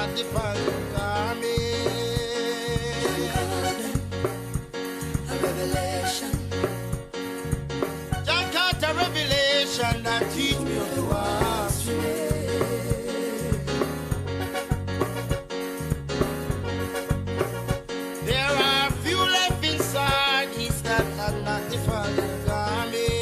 not the following army. A revelation. John Carter revelation that teach me how to walk straight. There are few left inside East that are not the following army.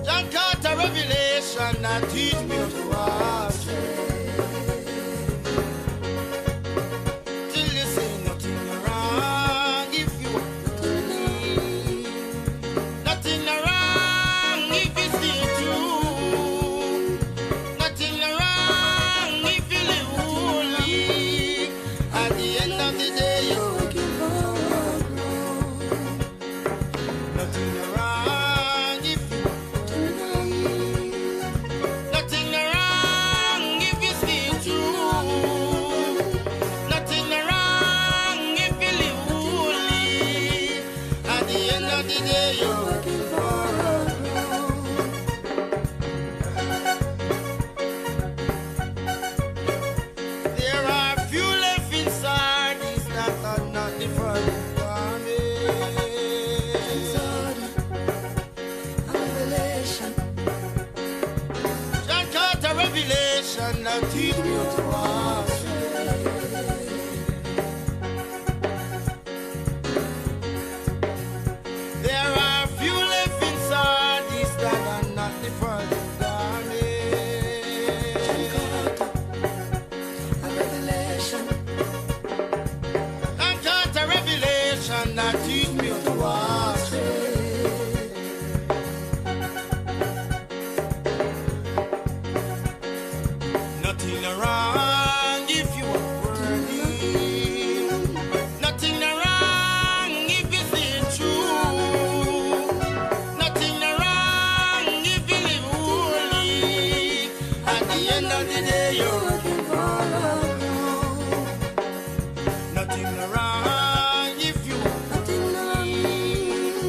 John Carter revelation that teach me how to walk straight. Till you say nothing wrong if you want to believe. Nothing wrong if you stay true. Nothing wrong if you live holy. At the end of the day, you're working for growth. Nothing wrong if you want to believe. Nothing wrong if you stay true. Nothing wrong if you live holy. At the end of the day, you're working for growth. There are few left inside these that are not the following army. A revelation. John Carter revelation that teach me how to walk straight. There are few left inside these that are not the following army. A revelation. John Carter revelation that teach me how to walk straight. Nothing wrong if you are worthy. Nothing wrong if you stay true. Nothing wrong if you live holy. At the end of the day, you're working for growth. Nothing wrong if you want to believe.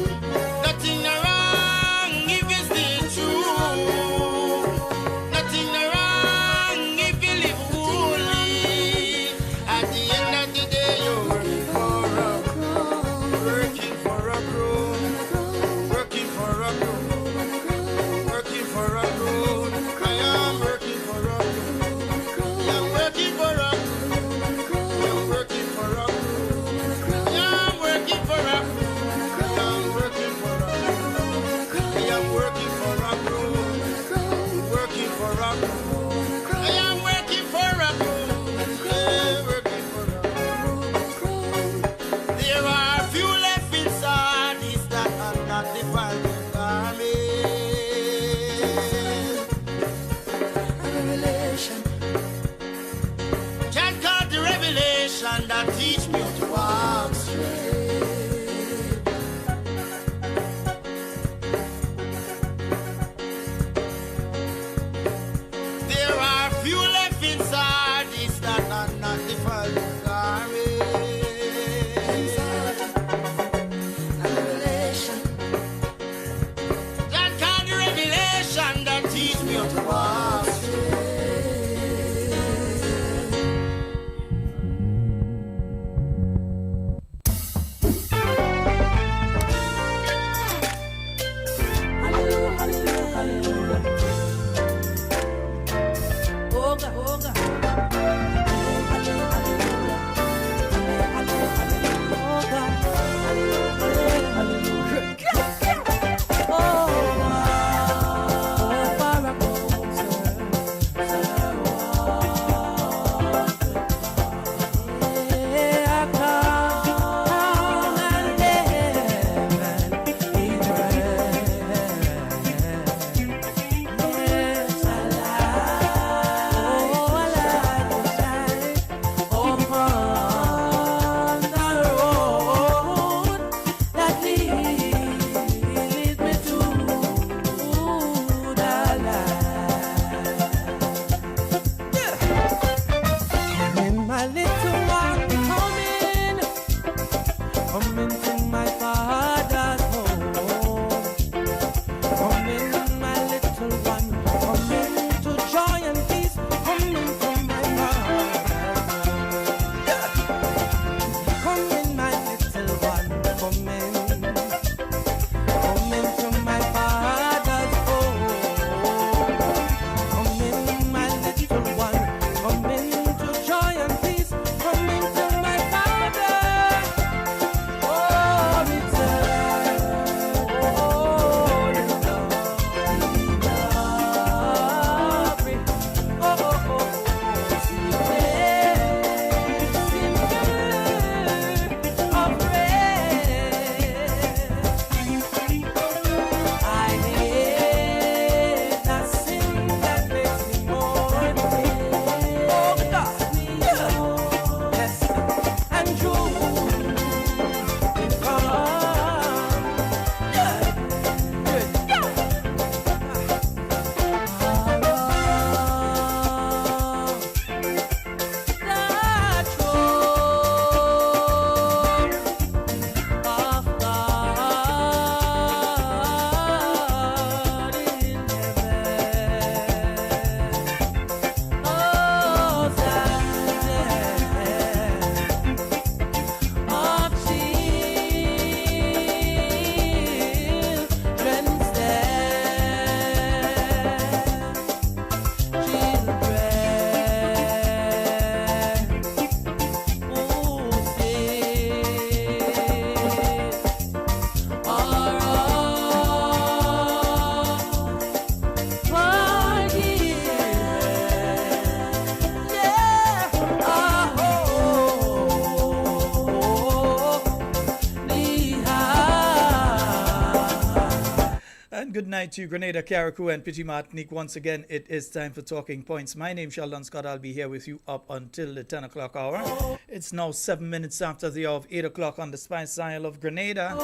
And good night to Grenada, Carriacou, and Petit Martinique. Once again, it is time for Talking Points. My name is Sheldon Scott. I'll be here with you up until the 10 o'clock hour. It's now 7 minutes after the hour of 8 o'clock on the Spice Isle of Grenada.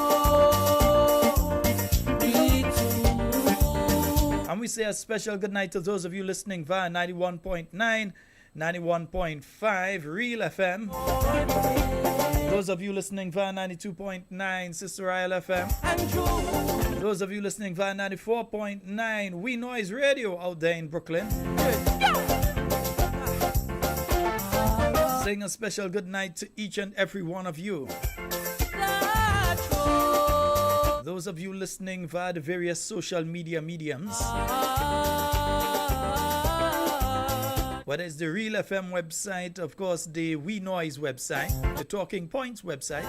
And we say a special good night to those of you listening via 91.9, 91.5 Real FM. Those of you listening via 92.9 Sister Isle FM. Those of you listening via 94.9 We Noise Radio out there in Brooklyn. Saying a special good night to each and every one of you. Those of you listening via the various social media mediums. Whether it's the Real FM website, of course, the We Noise website, the Talking Points website,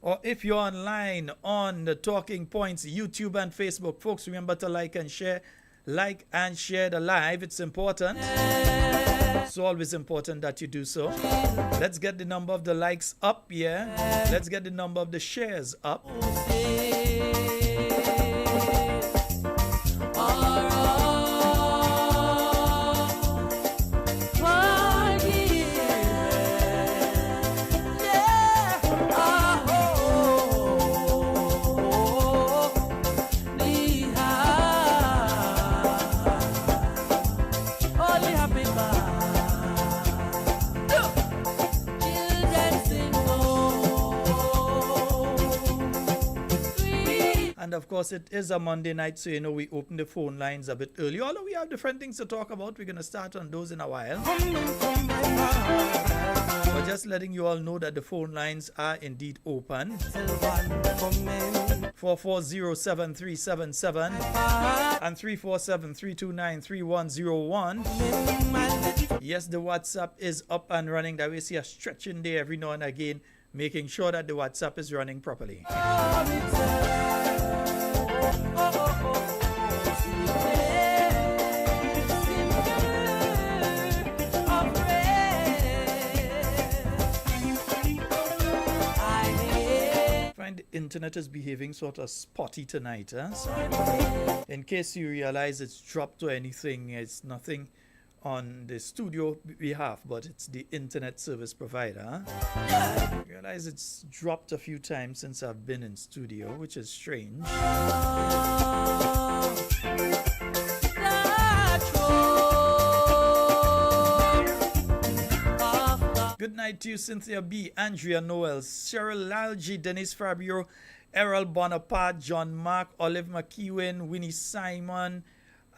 or if you're online on the Talking Points YouTube and Facebook, folks, remember to like and share the live. It's important. It's always important that you do so. Let's get the number of the likes up, yeah. Let's get the number of the shares up. And of course, it is a Monday night, so we open the phone lines a bit early. Although we have different things to talk about, we're going to start on those in a while. But just letting you all know that the phone lines are indeed open. 440-7377 and 347-329-3101. Yes, the WhatsApp is up and running. That we see a stretching there every now and again, making sure that the WhatsApp is running properly. Find the internet is behaving sort of spotty tonight, huh? So in case you realize it's dropped or anything, it's nothing on the studio behalf, but it's the internet service provider. I realize it's dropped a few times since I've been in studio, which is strange. Good night to you, Cynthia B., Andrea Noel, Cheryl Lalji, Denise Fabio, Errol Bonaparte, John Mark, Olive McEwen, Winnie Simon,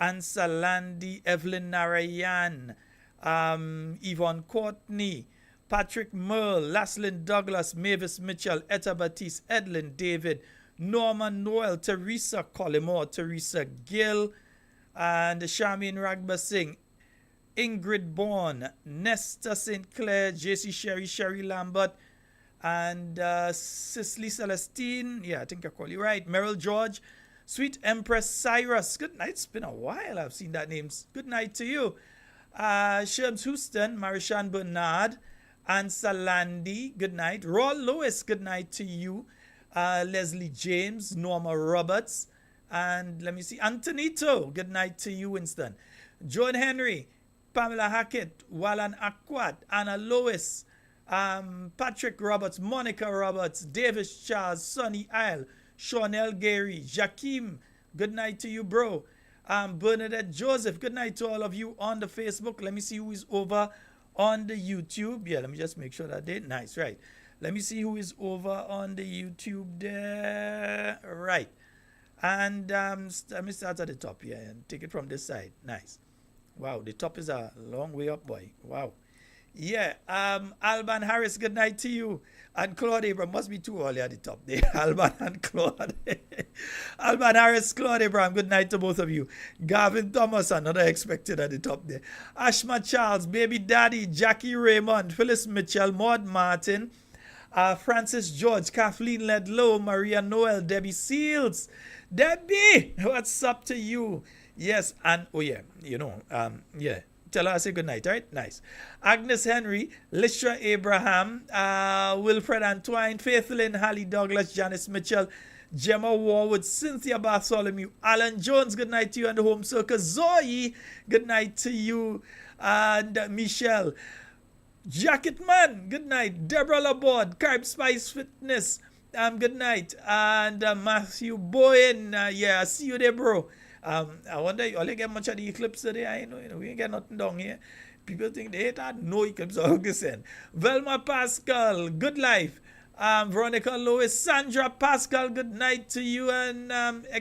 Ansa Landy, Evelyn Narayan, Yvonne Courtney, Patrick Merle, Laslyn Douglas, Mavis Mitchell, Etta Batiste, Edlin David, Norman Noel, Teresa Collymore, Teresa Gill, and Shamin Ragba Singh, Ingrid Bourne, Nesta St. Clair, JC Sherry Lambert, and Cicely Celestine. Yeah, I think I call you right. Merrill George, Sweet Empress Cyrus. Good night. It's been a while I've seen that name. Good night to you. Sherms Houston, Marishan Bernard, Ansa Landy. Good night. Raw Lewis. Good night to you. Leslie James, Norma Roberts, and let me see, Antonito. Good night to you, Winston. Joan Henry, Pamela Hackett, Wallan Akwat, Anna Lewis, Patrick Roberts, Monica Roberts, Davis Charles, Sonny Isle, Shawnell Gary, Jakeem, good night to you, bro. Bernadette Joseph, good night to all of you on the Facebook. Let me see who is over on the YouTube. Yeah, let me just make sure that they nice, right. Let me see who is over on the YouTube there. Right. And let me start at the top here and take it from this side. Nice. Wow, the top is a long way up, boy. Wow. Yeah, Alban Harris, good night to you. And Claude Abraham, must be too early at the top there. Alban and Claude. Alban Harris, Claude Abraham, good night to both of you. Gavin Thomas, another expected at the top there. Ashma Charles, Baby Daddy, Jackie Raymond, Phyllis Mitchell, Maud Martin, Francis George, Kathleen Ledlow, Maria Noel, Debbie Seals. Debbie, what's up to you? Yes, and oh yeah, Tell her I say good night, right? Nice. Agnes Henry, Lisha Abraham, Wilfred Antoine, Faith Lynn, Hallie Douglas, Janice Mitchell, Gemma Warwood, Cynthia Bartholomew, Alan Jones, good night to you and the home circle. Zoe, good night to you. And Michelle. Jacket Man, good night. Deborah Laborde, Carb Spice Fitness, good night. And Matthew Bowen, yeah, I see you there, bro. I wonder, you all get much of the eclipse today? I know, we ain't get nothing down here. People think they ain't had no eclipse. Velma Pascal, good life. Veronica Lewis, Sandra Pascal, good night to you and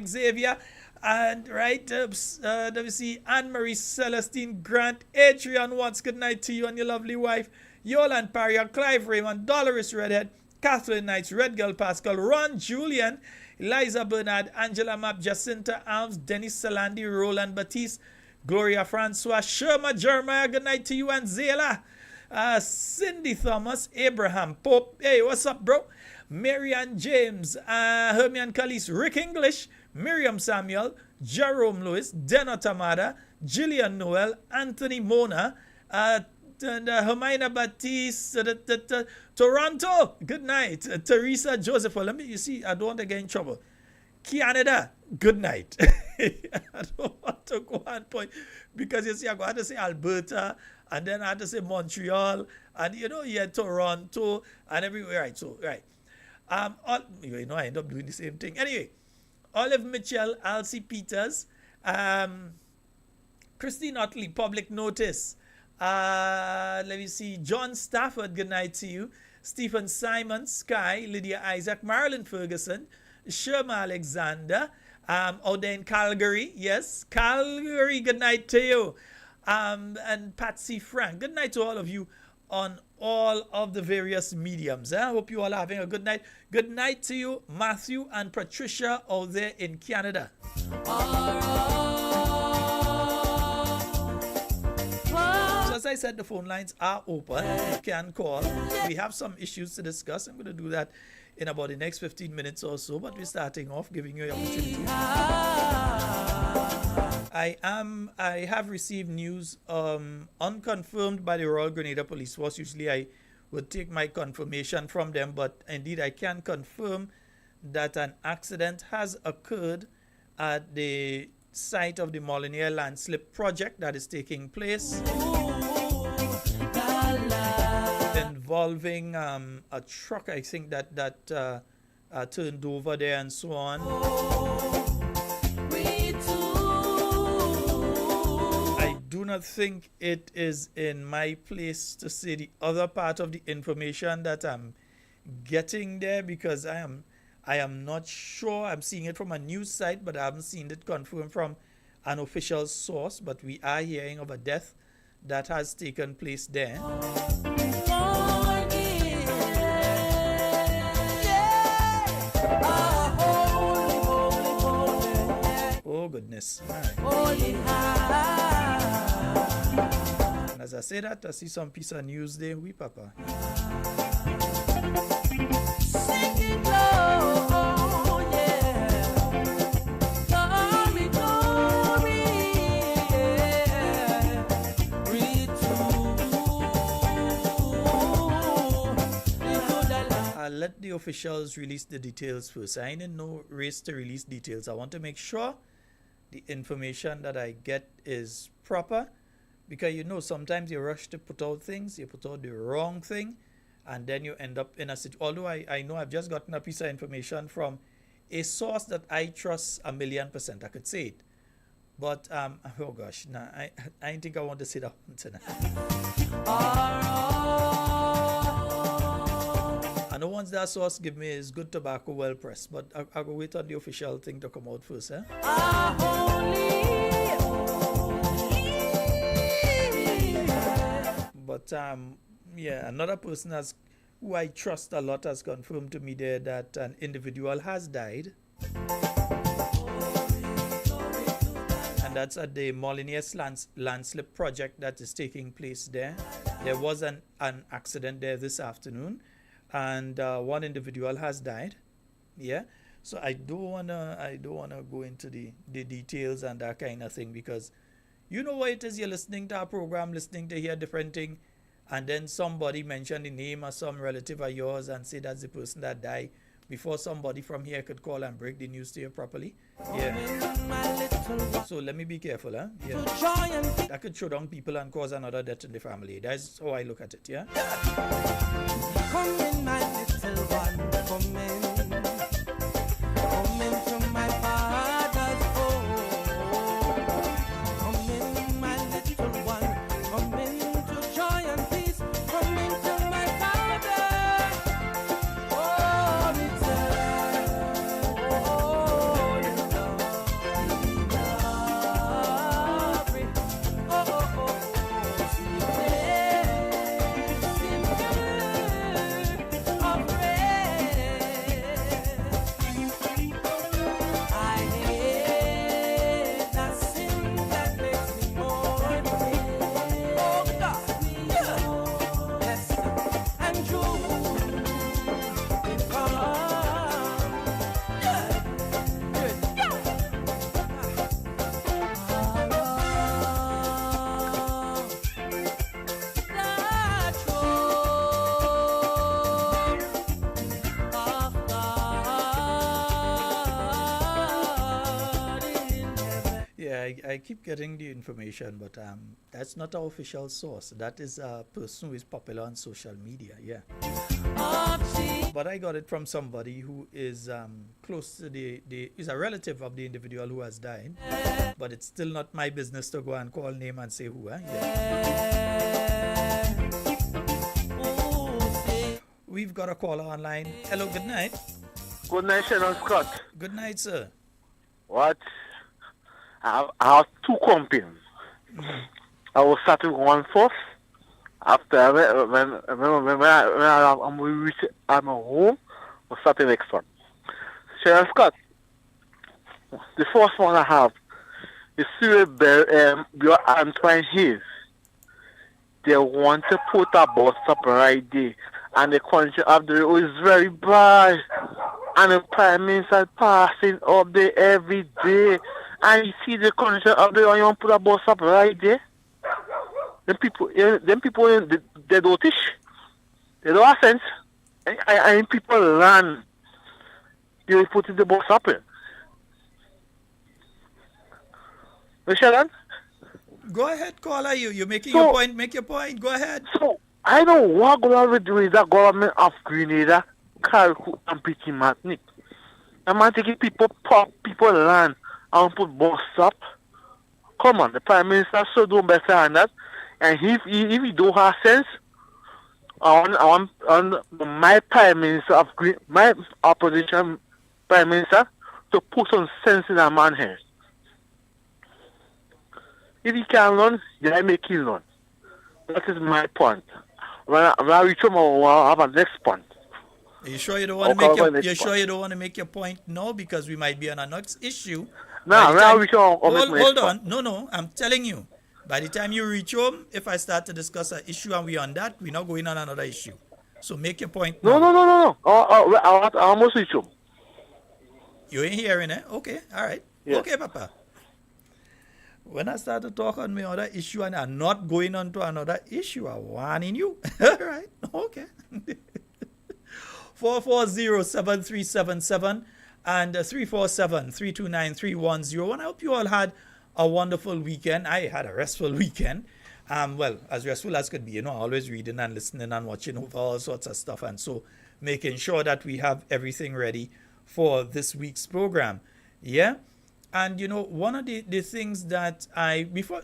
Xavier. And right, let me see, Anne-Marie Celestine Grant, Adrian Watts, good night to you and your lovely wife. Yolan Paria, Clive Raymond, Dolores Redhead, Kathleen Knights, Red Girl Pascal, Ron Julian, Eliza Bernard, Angela Map, Jacinta Alves, Dennis Salandi, Roland Batiste, Gloria Francois, Sherma Jeremiah, good night to you and Zela. Cindy Thomas, Abraham Pope, hey, what's up, bro? Marianne James, Hermione Calise, Rick English, Miriam Samuel, Jerome Lewis, Dena Tamada, Gillian Noel, Anthony Mona, and Hermina Batiste, Toronto, good night. Teresa Joseph, let me, you see, I don't want to get in trouble. Canada, good night. I don't want to go on point because you see, I got to say Alberta, and then I had to say Montreal, and Toronto, and everywhere. Right, so, right. I end up doing the same thing. Anyway, Olive Mitchell, Elsie Peters, Christine Otley, Public Notice. Let me see, John Stafford, good night to you. Stephen Simon, Sky, Lydia Isaac, Marilyn Ferguson, Sherma Alexander, out there in Calgary, yes, Calgary, good night to you. And Patsy Frank, good night to all of you on all of the various mediums. I hope you all are having a good night. Good night to you, Matthew and Patricia out there in Canada. So as I said, the phone lines are open. You can call. We have some issues to discuss. I'm going to do that in about the next 15 minutes or so, but we're starting off giving you the opportunity. I have received news unconfirmed by the Royal Grenada Police Force. Usually I would take my confirmation from them, but indeed I can confirm that an accident has occurred at the site of the Molyneux landslip project that is taking place, involving a truck, I think, that turned over there and so on. I do not think it is in my place to say the other part of the information that I'm getting there, because I am not sure. I'm seeing it from a news site, but I haven't seen it confirmed from an official source. But we are hearing of a death that has taken place there. Oh goodness. And as I say that, I see some piece of news there. We papa. I'll let the officials release the details first. I ain't in no race to release details. I want to make sure the information that I get is proper, because sometimes you rush to put out things, you put out the wrong thing, and then you end up in a situation. Although I know I've just gotten a piece of information from a source that I trust 1,000,000%, I could say it. But, oh gosh, nah, I don't think I want to say that one tonight. And the ones that source give me is good tobacco, well pressed. But I'll go wait on the official thing to come out first. But yeah, another person who I trust a lot has confirmed to me there that an individual has died. And that's at the Molyneux landslip project that is taking place there. There was an accident there this afternoon, and one individual has died. Yeah, so I don't wanna go into the details and that kind of thing, because You know what it is? You're listening to our program, listening to hear different thing, and then somebody mention the name of some relative of yours and say that's the person that died before somebody from here could call and break the news to you properly. Yeah. So let me be careful, huh? Yeah. That could show down people and cause another death in the family. That's how I look at it, yeah? Come in, my little one, come in. Come into my father's home. Come in, my little one, come into joy and peace. Come into my father. Oh, return. Oh, glory. Oh, sweet of I hate that sin that makes me mourn. Oh God, yes, and true. Come on, good. Yeah, I keep getting the information, but that's not our official source. That is a person who is popular on social media, yeah. But I got it from somebody who is close to is a relative of the individual who has died. But it's still not my business to go and call name and say who, yeah. We've got a caller online. Hello, good night. Good night, Sheldon Scott. Good night, sir. What? I have two complaints. I will start with one first. After when I'm home, we'll start the next one. Sheldon Scott. The first one I have is your Antoine Hayes. They want to put a bus up right there, and the country of the road is very bad. And the Prime Minister passing up there every day. And you see the country up there, and you want to put a bus up right there. Them people, they don't teach. They don't have sense. And people learn. They will put the bus up there. Sheldon? Go ahead, caller. You're making your point. Make your point. Go ahead. So, I don't know what going to do with the government of Grenada, Carriacou, and Petit Martinique. I'm not taking people land and put bus up. Come on, the Prime Minister should do better than that. And if he don't have sense, I want my Prime Minister my opposition Prime Minister to put some sense in a man's head. If he can learn, then make him learn. That is my point. When I reach home, I'll have a next point. Are you sure you don't want to make you don't want to make your point? No, because we might be on a next issue. No, when I reach home, hold on. No, I'm telling you. By the time you reach home, if I start to discuss an issue and we're on that, we're not going on another issue. So make your point now. No. I almost reach home. You ain't hearing it? Okay, all right. Yeah. Okay, Papa. When I start to talk on my other issue and I'm not going on to another issue, I'm warning you. All right, okay. 440-7377 and 347-329-310. I hope you all had a wonderful weekend. I had a restful weekend. Well, as restful as could be, always reading and listening and watching over all sorts of stuff. And so making sure that we have everything ready for this week's program. Yeah. And, one of the things that before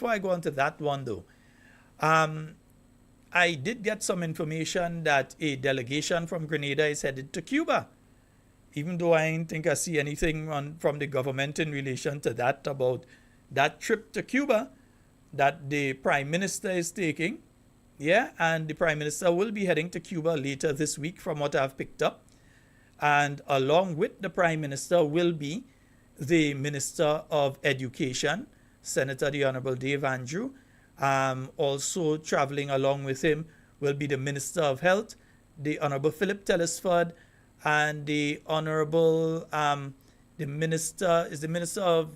I go on to that one, though, I did get some information that a delegation from Grenada is headed to Cuba. Even though I don't think I see anything from the government in relation to that about that trip to Cuba that the Prime Minister is taking. Yeah, and the Prime Minister will be heading to Cuba later this week from what I've picked up. And along with the Prime Minister will be the Minister of Education, Senator the Honorable Dave Andrew. Also traveling along with him will be the Minister of Health, the Honorable Philip Telesford, and the Honorable, the Minister of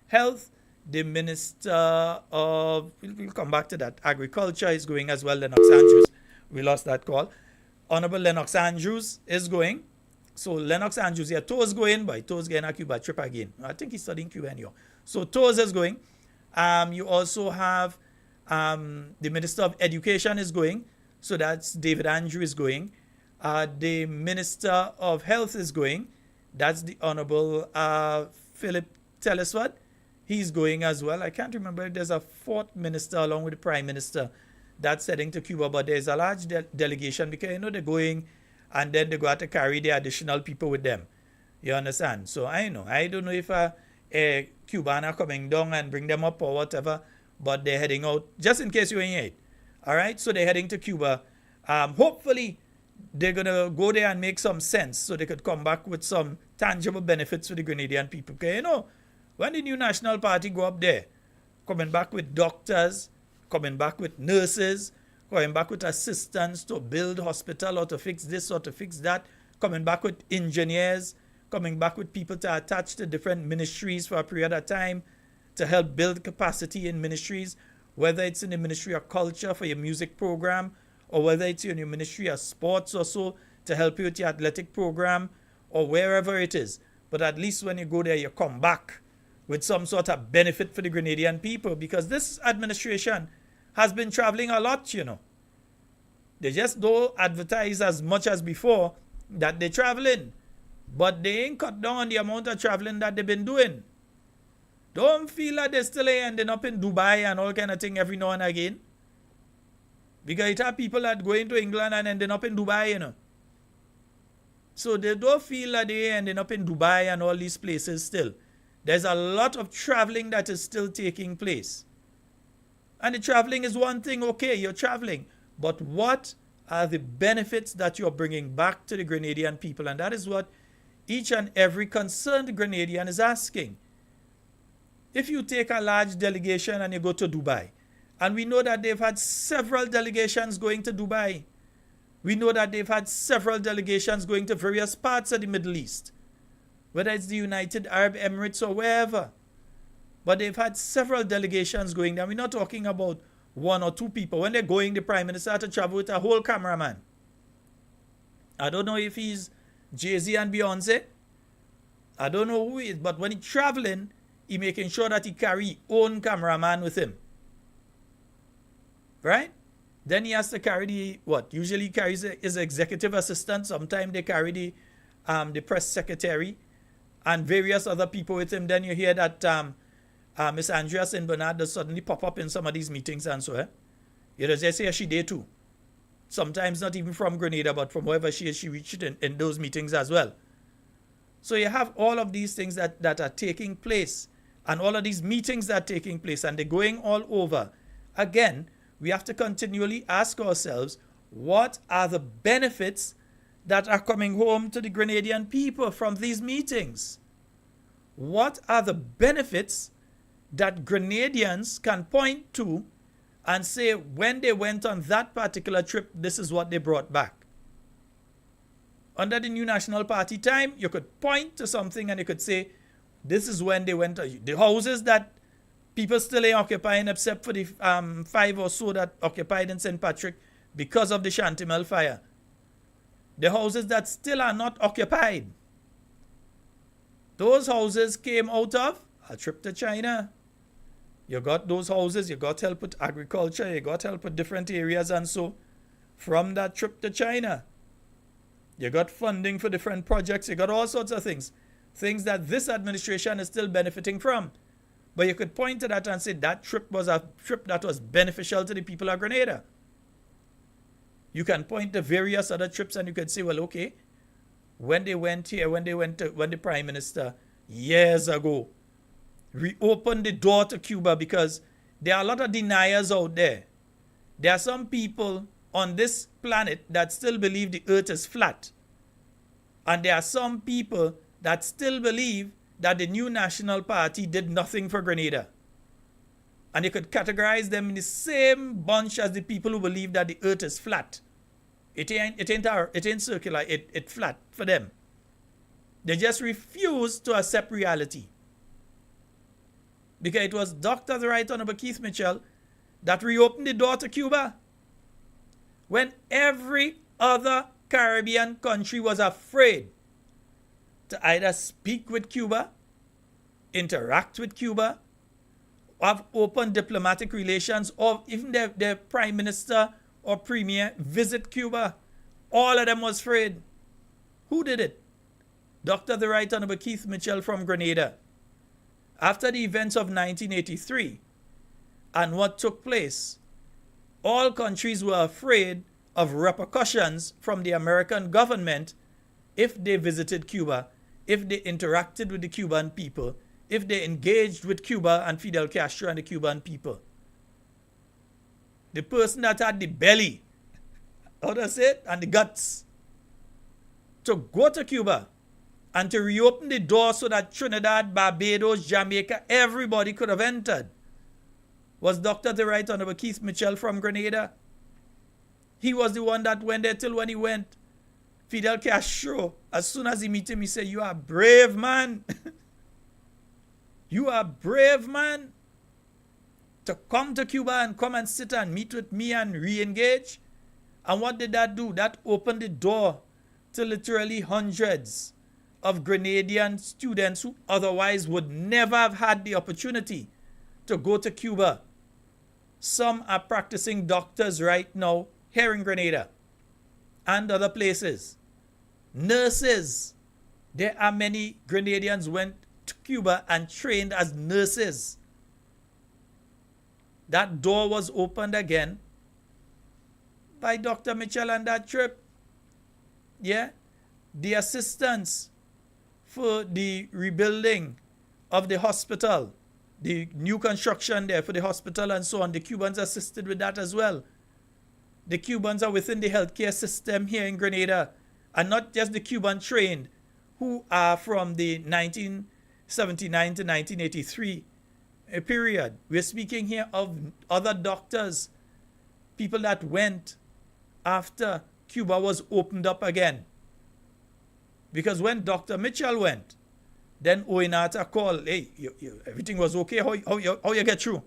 Health, The Minister of, we'll come back to that, Agriculture is going as well, Lennox Andrews. We lost that call. Honorable Lennox Andrews is going. So Lennox Andrews, yeah, Toes going, but Toes getting a Cuba trip again. I think he's studying Cuba anyhow. So Toes is going. You also have the Minister of Education is going. So that's David Andrew is going. The Minister of Health is going. That's the Honorable Philip Telesford. He's going as well. I can't remember if there's a fourth minister along with the Prime Minister that's heading to Cuba, but there's a large delegation because, you know, they're going and then they got to carry the additional people with them. You understand? So I don't know if a Cuban are coming down and bring them up or whatever, but they're heading out, just in case you ain't heard. All right? So they're heading to Cuba. Hopefully, they're going to go there and make some sense so they could come back with some tangible benefits for the Grenadian people. Because, you know, when the new National Party go up there, coming back with doctors, coming back with nurses, coming back with assistants to build hospital or to fix this or to fix that, coming back with engineers, coming back with people to attach to different ministries for a period of time to help build capacity in ministries, whether it's in the Ministry of Culture for your music program or whether it's in your Ministry of Sports or so to help you with your athletic program or wherever it is. But at least when you go there, you come back with some sort of benefit for the Grenadian people, because this administration has been traveling a lot, you know. They just don't advertise as much as before that they're traveling, but they ain't cut down on the amount of traveling that they've been doing. Don't feel like they're still ending up in Dubai and all kind of thing every now and again, because it have people that going to England and ending up in Dubai, you know. So they don't feel like they're ending up in Dubai and all these places still. There's a lot of traveling that is still taking place. And the traveling is one thing, okay, you're traveling. But what are the benefits that you're bringing back to the Grenadian people? And that is what each and every concerned Grenadian is asking. If you take a large delegation and you go to Dubai, and we know that they've had several delegations going to Dubai. We know that they've had several delegations going to various parts of the Middle East, whether it's the United Arab Emirates or wherever. But they've had several delegations going there. We're not talking about one or two people. When they're going, the Prime Minister had to travel with a whole cameraman. I don't know if he's Jay-Z and Beyonce. I don't know who he is. But when he's traveling, he's making sure that he carry his own cameraman with him. Right? Then he has to carry usually he carries his executive assistant. Sometimes they carry the press secretary and various other people with him. Then you hear that Miss Andrea St. Bernard does suddenly pop up in some of these meetings and so. You know, they say she did too. Sometimes not even from Grenada, but from wherever she is, she reached in those meetings as well. So you have all of these things that are taking place, and all of these meetings that are taking place, and they're going all over. Again, we have to continually ask ourselves, what are the benefits that are coming home to the Grenadian people from these meetings? What are the benefits that Grenadians can point to and say, when they went on that particular trip, this is what they brought back? Under the new National Party time, you could point to something and you could say, this is when they went. The houses that people still ain't occupying, except for the 5 or so that occupied in St. Patrick because of the Chantimel fire. The houses that still are not occupied, those houses came out of a trip to China. You got those houses, you got help with agriculture, you got help with different areas and so from that trip to China. You got funding for different projects, you got all sorts of things. Things that this administration is still benefiting from. But you could point to that and say that trip was a trip that was beneficial to the people of Grenada. You can point to various other trips and you could say, well, okay, when they went here, when the Prime Minister years ago reopened the door to Cuba, because there are a lot of deniers out there. There are some people on this planet that still believe the earth is flat. And there are some people that still believe that the new National Party did nothing for Grenada. And you could categorize them in the same bunch as the people who believe that the earth is flat. It ain't circular, it's flat for them. They just refuse to accept reality. because it was Dr. the Right Honorable Keith Mitchell that reopened the door to Cuba. When every other Caribbean country was afraid to either speak with Cuba, interact with Cuba, have open diplomatic relations, or even their prime minister or premier visit Cuba. All of them was afraid. Who did it? Dr. the Right Honorable Keith Mitchell from Grenada. After the events of 1983 and what took place, all countries were afraid of repercussions from the American government if they visited Cuba, if they interacted with the Cuban people, if they engaged with Cuba and Fidel Castro and the Cuban people. The person that had the belly, how to say it, and the guts to go to Cuba and to reopen the door so that Trinidad, Barbados, Jamaica, everybody could have entered, was Dr. the Right Honorable Keith Mitchell from Grenada. He was the one that went there till when he went. Fidel Castro, as soon as he met him, he said, "You are a brave man." You are a brave man to come to Cuba and come and sit and meet with me and re-engage. And what did that do? That opened the door to literally hundreds of Grenadian students who otherwise would never have had the opportunity to go to Cuba. Some are practicing doctors right now here in Grenada and other places. Nurses. There are many Grenadians went to Cuba and trained as nurses. That door was opened again by Dr. Mitchell on that trip. Yeah. The assistance for the rebuilding of the hospital, the new construction there for the hospital and so on, the Cubans assisted with that as well. The Cubans are within the healthcare system here in Grenada, and not just the Cuban trained who are from the 1979 to 1983 period. We're speaking here of other doctors, people that went after Cuba was opened up again. Because when Dr. Mitchell went, then Owen Arthur called, "Hey, everything was okay, how you get through?"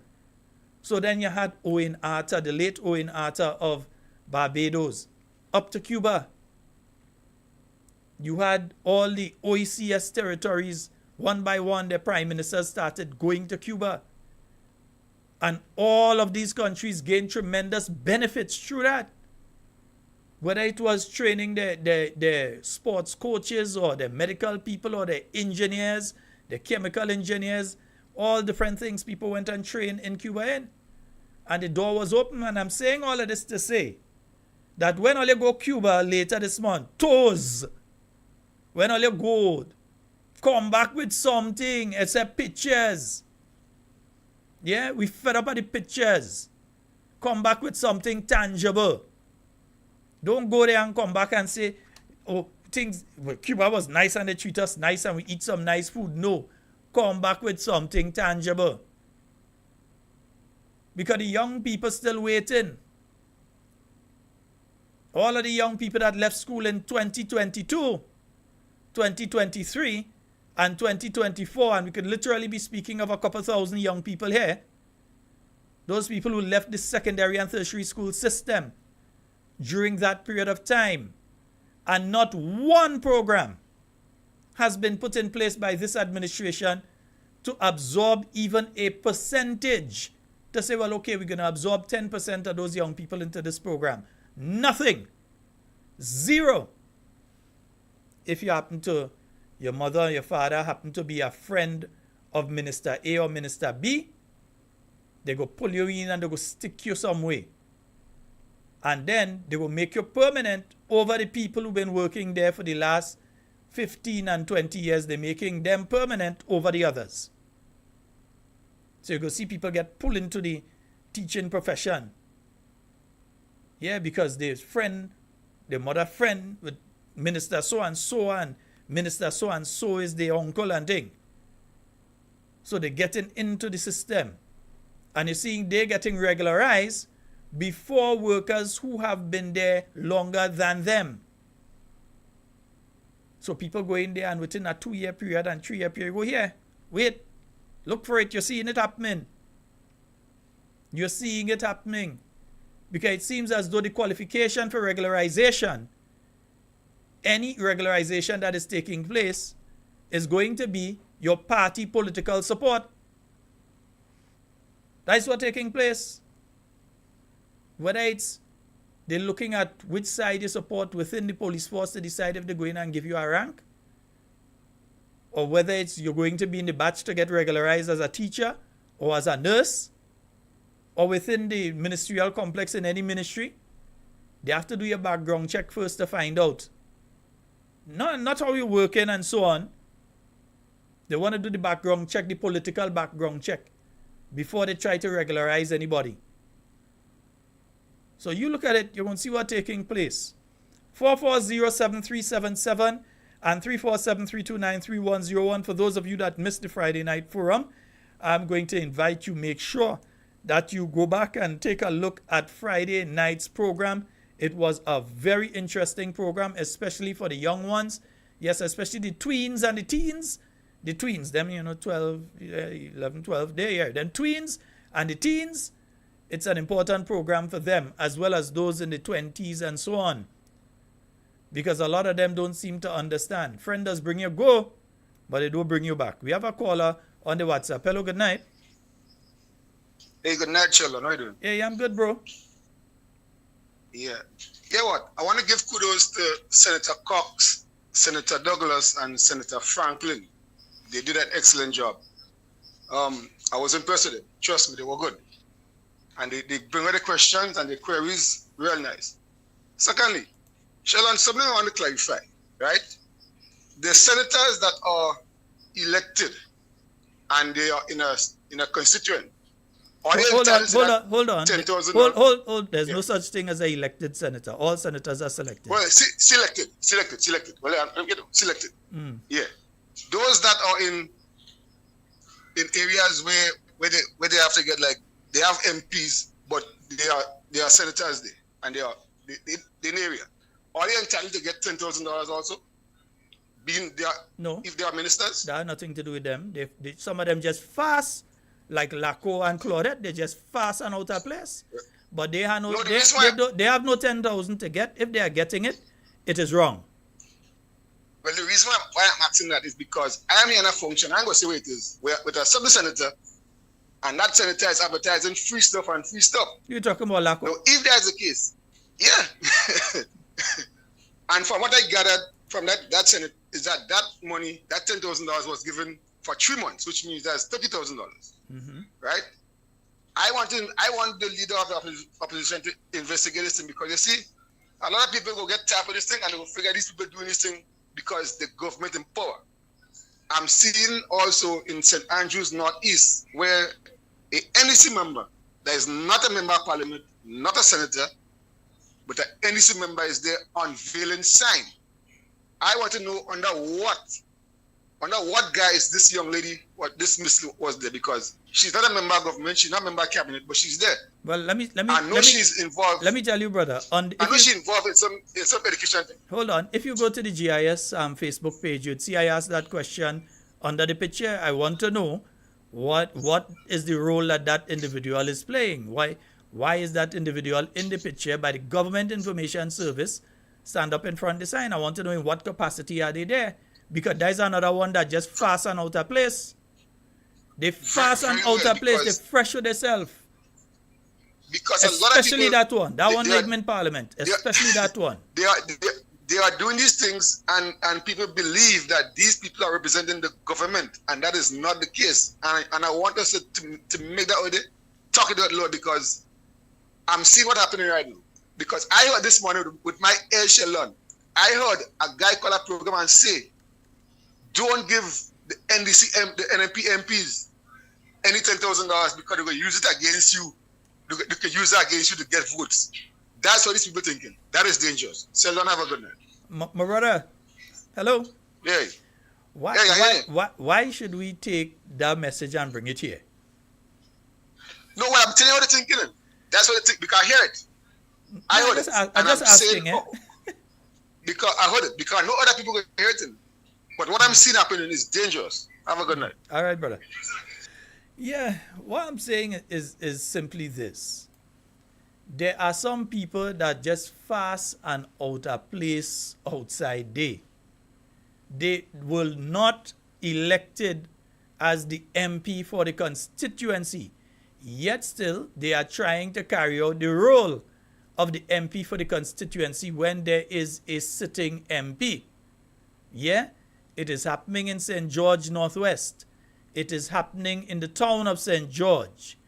So then you had Owen Arthur, the late Owen Arthur of Barbados, up to Cuba. You had all the OECS territories, one by one, the prime ministers started going to Cuba. And all of these countries gained tremendous benefits through that. Whether it was training the sports coaches or the medical people or the engineers, the chemical engineers, all different things people went and trained in Cuba in. And the door was open. And I'm saying all of this to say that when all you go Cuba later this month, when all you go, come back with something except pictures. Yeah, we fed up at the pictures. Come back with something tangible. Don't go there and come back and say, "Oh, Cuba was nice and they treat us nice and we eat some nice food." No, come back with something tangible. Because the young people still waiting. All of the young people that left school in 2022, 2023, and 2024, and we could literally be speaking of a couple thousand young people here. Those people who left the secondary and tertiary school system during that period of time. And not one program has been put in place by this administration to absorb even a percentage. To say, well, okay, we're going to absorb 10% of those young people into this program. Nothing. Zero. If you happen to, your mother or your father happen to be a friend of Minister A or Minister B, they go pull you in and they go stick you some way. And then they will make you permanent over the people who've been working there for the last 15 and 20 years. They're making them permanent over the others. So you go see people get pulled into the teaching profession. Yeah, because their friend, their mother friend with Minister so and Minister so and so is their uncle and thing. So they're getting into the system. And you're seeing they're getting regularized before workers who have been there longer than them. So people go in there and within a 2-year period and 3-year period go, here, wait, Look for it. You're seeing it happening. You're seeing it happening. Because it seems as though the qualification for regularization, any regularization that is taking place, is going to be your party political support. That's what's taking place. Whether it's they're looking at which side you support within the police force to decide if they go in and give you a rank, or whether it's you're going to be in the batch to get regularized as a teacher or as a nurse, or within the ministerial complex in any ministry, they have to do your background check first to find out. Not how you're working and so on. They want to do the background check, the political background check, before they try to regularize anybody. So you look at it, you're going to see what's taking place. 440-7377 and 347-329-3101. For those of you that missed the Friday night forum, I'm going to invite you, make sure that you go back and take a look at Friday night's program. It was a very interesting program, especially for the young ones. Yes, especially the tweens and the teens. The tweens, them, 12, 11, 12, they're here. Then tweens and the teens, it's an important program for them, as well as those in the 20s and so on. Because a lot of them don't seem to understand. Friend does bring you go, but they don't bring you back. We have a caller on the WhatsApp. Hello, good night. Hey, good night, Sheldon. How you doing? Hey, I'm good, bro. Yeah. Yeah, what? I want to give kudos to Senator Cox, Senator Douglas, and Senator Franklin. They did an excellent job. I was impressed with them. Trust me, they were good. And they bring out the questions and the queries real nice. Secondly, Sheldon, something I want to clarify, right? The senators that are elected and they are in a constituent. Hold on. There's no such thing as an elected senator. All senators are selected. Well, selected. Well, I'm getting selected. Yeah. Those that are in areas where they have to get, like, they have MPs, but they are senators there, and they in area. Are they entitled to get $10,000 also? No. If they are ministers? That has nothing to do with them. Some of them just fast, like Laco and Claudette, they just fast and out of place. But they have they have no 10,000 to get. If they are getting it, it is wrong. Well, the reason why I'm asking that is because I am here in a function. I'm going to say what it is. We're with a sub-senator, and that senator is advertising free stuff. You're talking about Laco? Now, if that's the case, yeah. And from what I gathered from that senate is that money, that $10,000 was given for 3 months, which means that's $30,000. Right? I want the leader of the opposition to investigate this thing, because you see, a lot of people will get tapped with this thing and they will figure these people doing this thing because the government in power. I'm seeing also in St. Andrews Northeast where a NEC member that is not a member of parliament, not a senator, but an NEC member is there unveiling sign. I want to know under what guise this young lady, this Miss was there, because she's not a member of government, she's not a member of cabinet, but she's there. Well, let me she's involved. Let me tell you, brother. She's involved in some education thing. Hold on. If you go to the GIS Facebook page, you'd see I asked that question under the picture. I want to know what is the role that individual is playing. Why is that individual in the picture by the Government Information Service stand up in front of the sign? I want to know in what capacity are they there. Because there's another one that just fast and out of place. They fast and out of place. They fresh with themselves. Because a lot of people, that one made in Parliament. Especially that one. They are doing these things, and people believe that these people are representing the government, and that is not the case. And I want us to make that way, talk it out loud, because I'm seeing what's happening right now. Because I heard this morning with my air sheldon, I heard a guy call a program and say, don't give the NMP MPs any $10,000 because they will use it against you. They can use it against you to get votes. That's what these people thinking. That is dangerous. Sheldon, have a good night. My brother, hello? Yeah. Why should we take that message and bring it here? No, what I'm telling you what they're thinking. That's what they think, because I hear it. I heard it. I'm just asking it. Because I heard it. Because no other people can hear it. But what I'm seeing happening is dangerous. Have a good night. All right, brother. Yeah, what I'm saying is simply this. There are some people that just fast and out of place outside there. They will not elected as the MP for the constituency. Yet still, they are trying to carry out the role of the MP for the constituency when there is a sitting MP. Yeah, it is happening in St. George Northwest. It is happening in the town of St. George.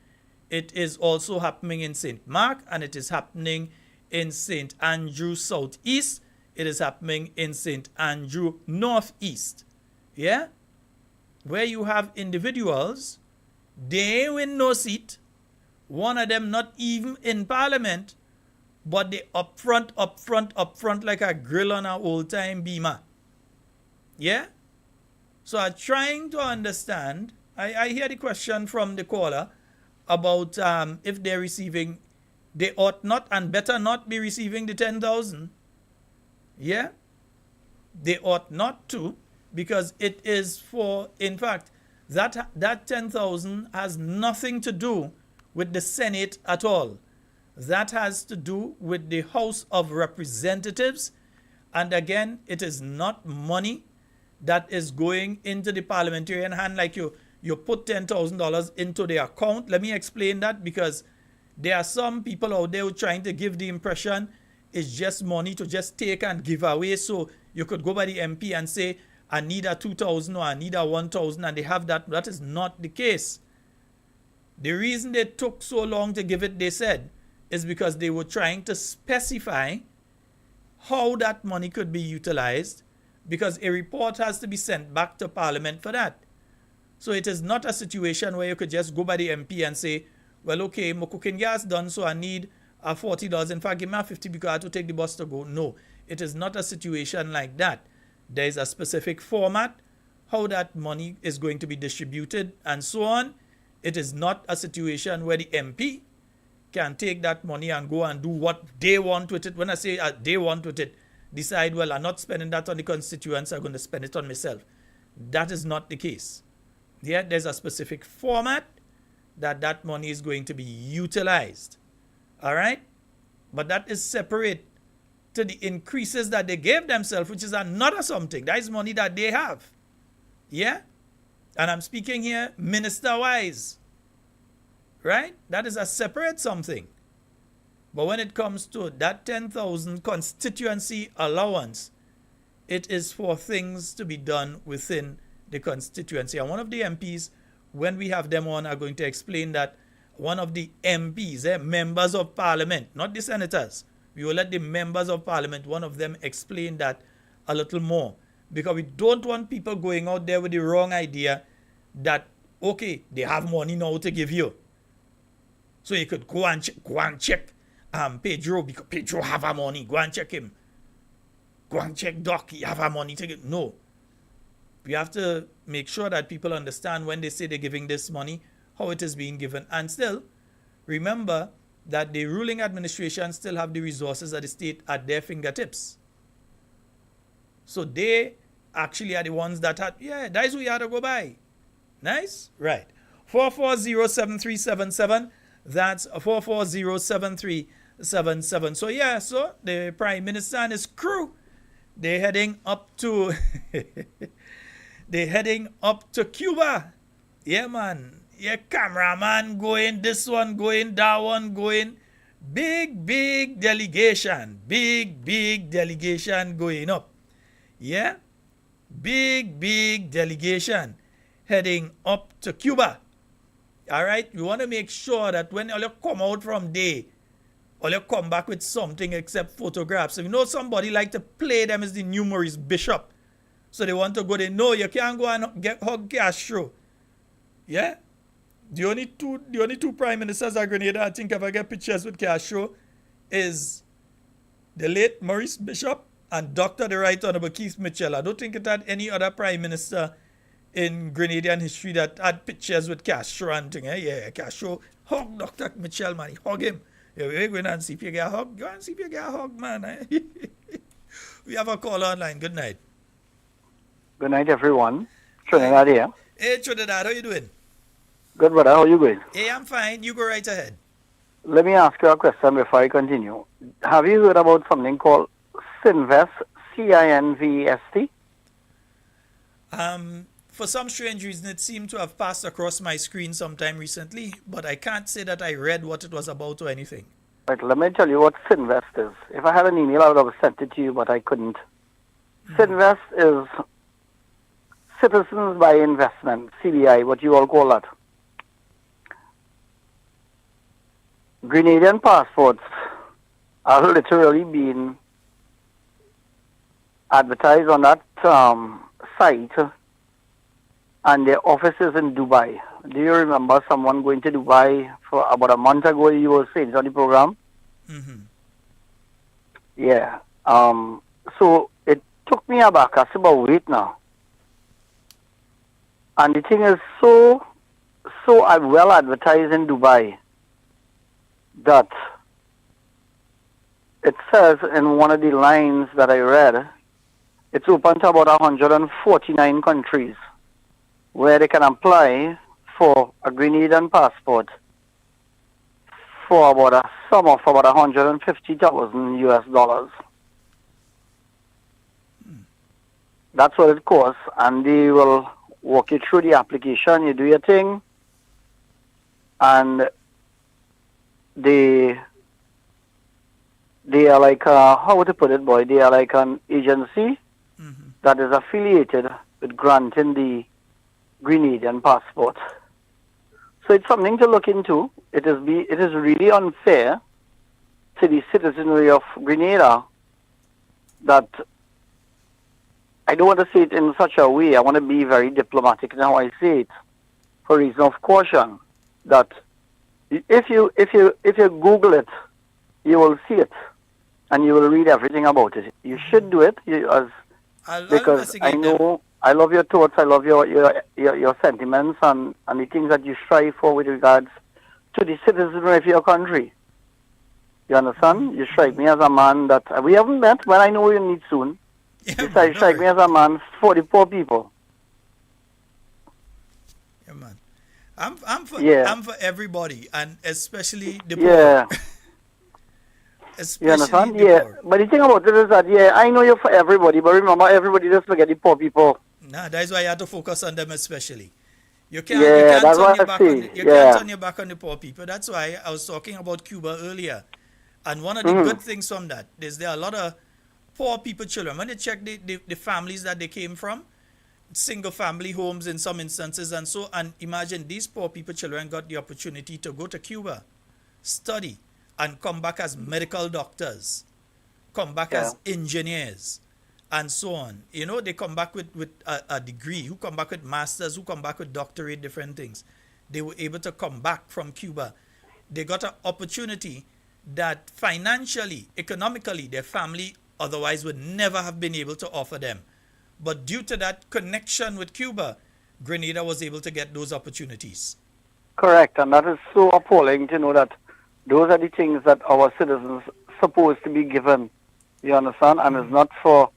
It is also happening in St. Mark, and it is happening in St. Andrew Southeast. It is happening in St. Andrew Northeast. Yeah? Where you have individuals, they ain't win no seat. One of them not even in parliament, but they up front like a grill on an old time beamer. Yeah? So I'm trying to understand. I hear the question from the caller about if they're receiving, they ought not and better not be receiving the 10,000. Yeah? They ought not to, because it is for, in fact, that 10,000 has nothing to do with the Senate at all. That has to do with the House of Representatives. And again, it is not money that is going into the parliamentarian hand like you put $10,000 into the account. Let me explain that, because there are some people out there who are trying to give the impression it's just money to just take and give away. So you could go by the MP and say, I need a 2,000 or I need a 1,000, and they have that. That is not the case. The reason they took so long to give it, they said, is because they were trying to specify how that money could be utilized, because a report has to be sent back to Parliament for that. So it is not a situation where you could just go by the MP and say, well, okay, my cooking gas done, so I need a $40. In fact, give me a 50 because I have to take the bus to go. No, it is not a situation like that. There is a specific format, how that money is going to be distributed, and so on. It is not a situation where the MP can take that money and go and do what they want with it. When I say they want with it, decide, well, I'm not spending that on the constituents, I'm going to spend it on myself. That is not the case. Yeah, there's a specific format that money is going to be utilized. All right? But that is separate to the increases that they gave themselves, which is another something. That is money that they have. Yeah? And I'm speaking here minister-wise. Right? That is a separate something. But when it comes to that 10,000 constituency allowance, it is for things to be done within the constituency. And one of the MPs, when we have them on, are going to explain that one of the MPs, members of parliament, not the senators, we will let the members of parliament, one of them, explain that a little more. Because we don't want people going out there with the wrong idea that, okay, they have money now to give you. So you could go and check Pedro, because Pedro have a money. Go and check him. Go and check Doc, he have a money to give. No. We have to make sure that people understand when they say they're giving this money, how it is being given. And still, remember that the ruling administration still have the resources of the state at their fingertips. So they actually are the ones that had, yeah, that's who you had to go by. Nice? Right. 440-7377. That's 440-7377. So yeah, so the Prime Minister and his crew, they're heading up to Cuba. Yeah, man. Yeah, cameraman going, this one going, that one going. Big delegation. Big delegation going up. Yeah? Big delegation heading up to Cuba. All right? You want to make sure that when you come out from there, or you come back with something except photographs. If you know somebody like to play them as the new Maurice Bishop, so they want to go there. No, you can't go and hug Castro. Yeah? The only two prime ministers of Grenada I think ever get pictures with Castro is the late Maurice Bishop and Dr. the Right Honorable Keith Mitchell. I don't think it had any other prime minister in Grenadian history that had pictures with Castro and thing. Yeah, Castro hug Dr. Mitchell, man. Hug him. Yeah, we're going and see if you get a hug. Go and see if you get a hug, man. We have a call online. Good night. Good night, everyone. Trinidad here. Hey, Trinidad, how you doing? Good, brother. How you going? Hey, I'm fine. You go right ahead. Let me ask you a question before I continue. Have you heard about something called Cinvest, CINVEST? For some strange reason, it seemed to have passed across my screen sometime recently, but I can't say that I read what it was about or anything. Right, let me tell you what Cinvest is. If I had an email, I would have sent it to you, but I couldn't. Cinvest is Citizens by Investment, CBI, what you all call that. Grenadian passports are literally being advertised on that site, and their office is in Dubai. Do you remember someone going to Dubai for about a month ago? You were saying on the program. Mm-hmm. Yeah. So it took me aback. I said, about wait now. And the thing is so well advertised in Dubai that it says in one of the lines that I read, it's open to about 149 countries where they can apply for a Grenadian passport for about a sum of about 150,000 US dollars. That's what it costs, and they will walk you through the application. You do your thing, and they are like how to put it, boy? They are like an agency that is affiliated with granting the Grenadian passport. So it's something to look into. It is really unfair to the citizenry of Grenada that I don't want to say it in such a way. I want to be very diplomatic in how I say it, for reason of caution. That if you Google it, you will see it, and you will read everything about it. You should do it, because I know I love your thoughts. I love your sentiments and the things that you strive for with regards to the citizenry of your country. You understand? You strike me as a man that we haven't met, but I know we'll meet soon. You strike me as a man for the poor people. Yeah, man. I'm for everybody, and especially the poor. Yeah. Especially you understand? The Yeah. poor. But the thing about it is that, I know you're for everybody, but remember, everybody just forget the poor people. Nah, that's why you have to focus on them especially. You can't that's turn what your I back see. on you can't turn your back on the poor people. That's why I was talking about Cuba earlier. And one of the good things from that is there are a lot of poor people children. When they check the families that they came from, single family homes in some instances, and imagine these poor people children got the opportunity to go to Cuba, study, and come back as medical doctors, come back as engineers, and so on. You know, they come back with a degree, who come back with masters, who come back with doctorate, different things. They were able to come back from Cuba. They got an opportunity that financially, economically, their family otherwise would never have been able to offer them. But due to that connection with Cuba, Grenada was able to get those opportunities. Correct, and that is so appalling to know that those are the things that our citizens supposed to be given. You understand? And it's not for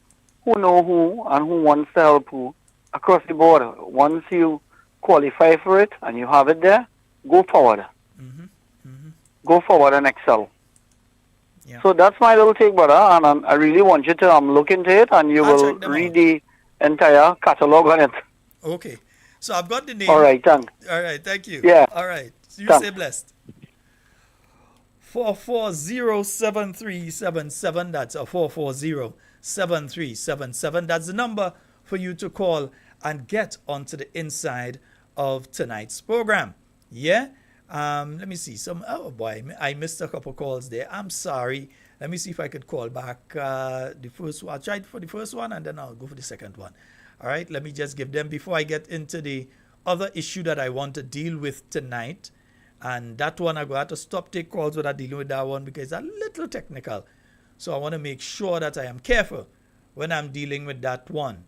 who know who and who wants to help who across the board. Once you qualify for it and you have it there, go forward. Go forward and excel. Yeah. So that's my little take, brother, and I really want you to look into it, and you will read the entire catalog on it. Okay. So I've got the name. All right, thanks. All right, thank you. Yeah. All right. You Thanks. stay blessed. 440-7377. That's a 440-7377. That's the number for you to call and get onto the inside of tonight's program. Yeah? Let me see. Oh boy, I missed a couple calls there. I'm sorry. Let me see if I could call back the first one. I'll try for the first one and then I'll go for the second one. All right, let me just give them before I get into the other issue that I want to deal with tonight. And that one, I'm going to have to stop take calls without dealing with that one because it's a little technical. So I want to make sure that I am careful when I'm dealing with that one.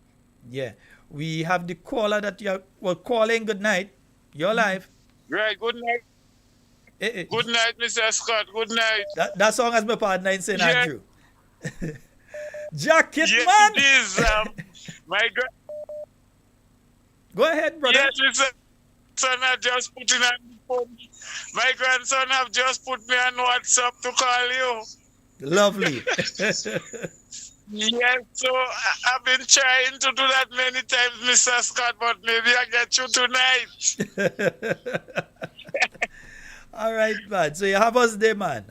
Yeah. We have the caller that you're calling. Good night. You're live. Right, good night. Good night, Mr. Scott. Good night. That song has my partner in St. Andrew. Jacket yes, man. It is. My Go ahead, brother. Yes, Mr. grandson have just put in on the phone. My grandson have just put me on WhatsApp to call you. Lovely. Yes, so I've been trying to do that many times, Mr. Scott, but maybe I get you tonight. All right, man. So you have us there, man.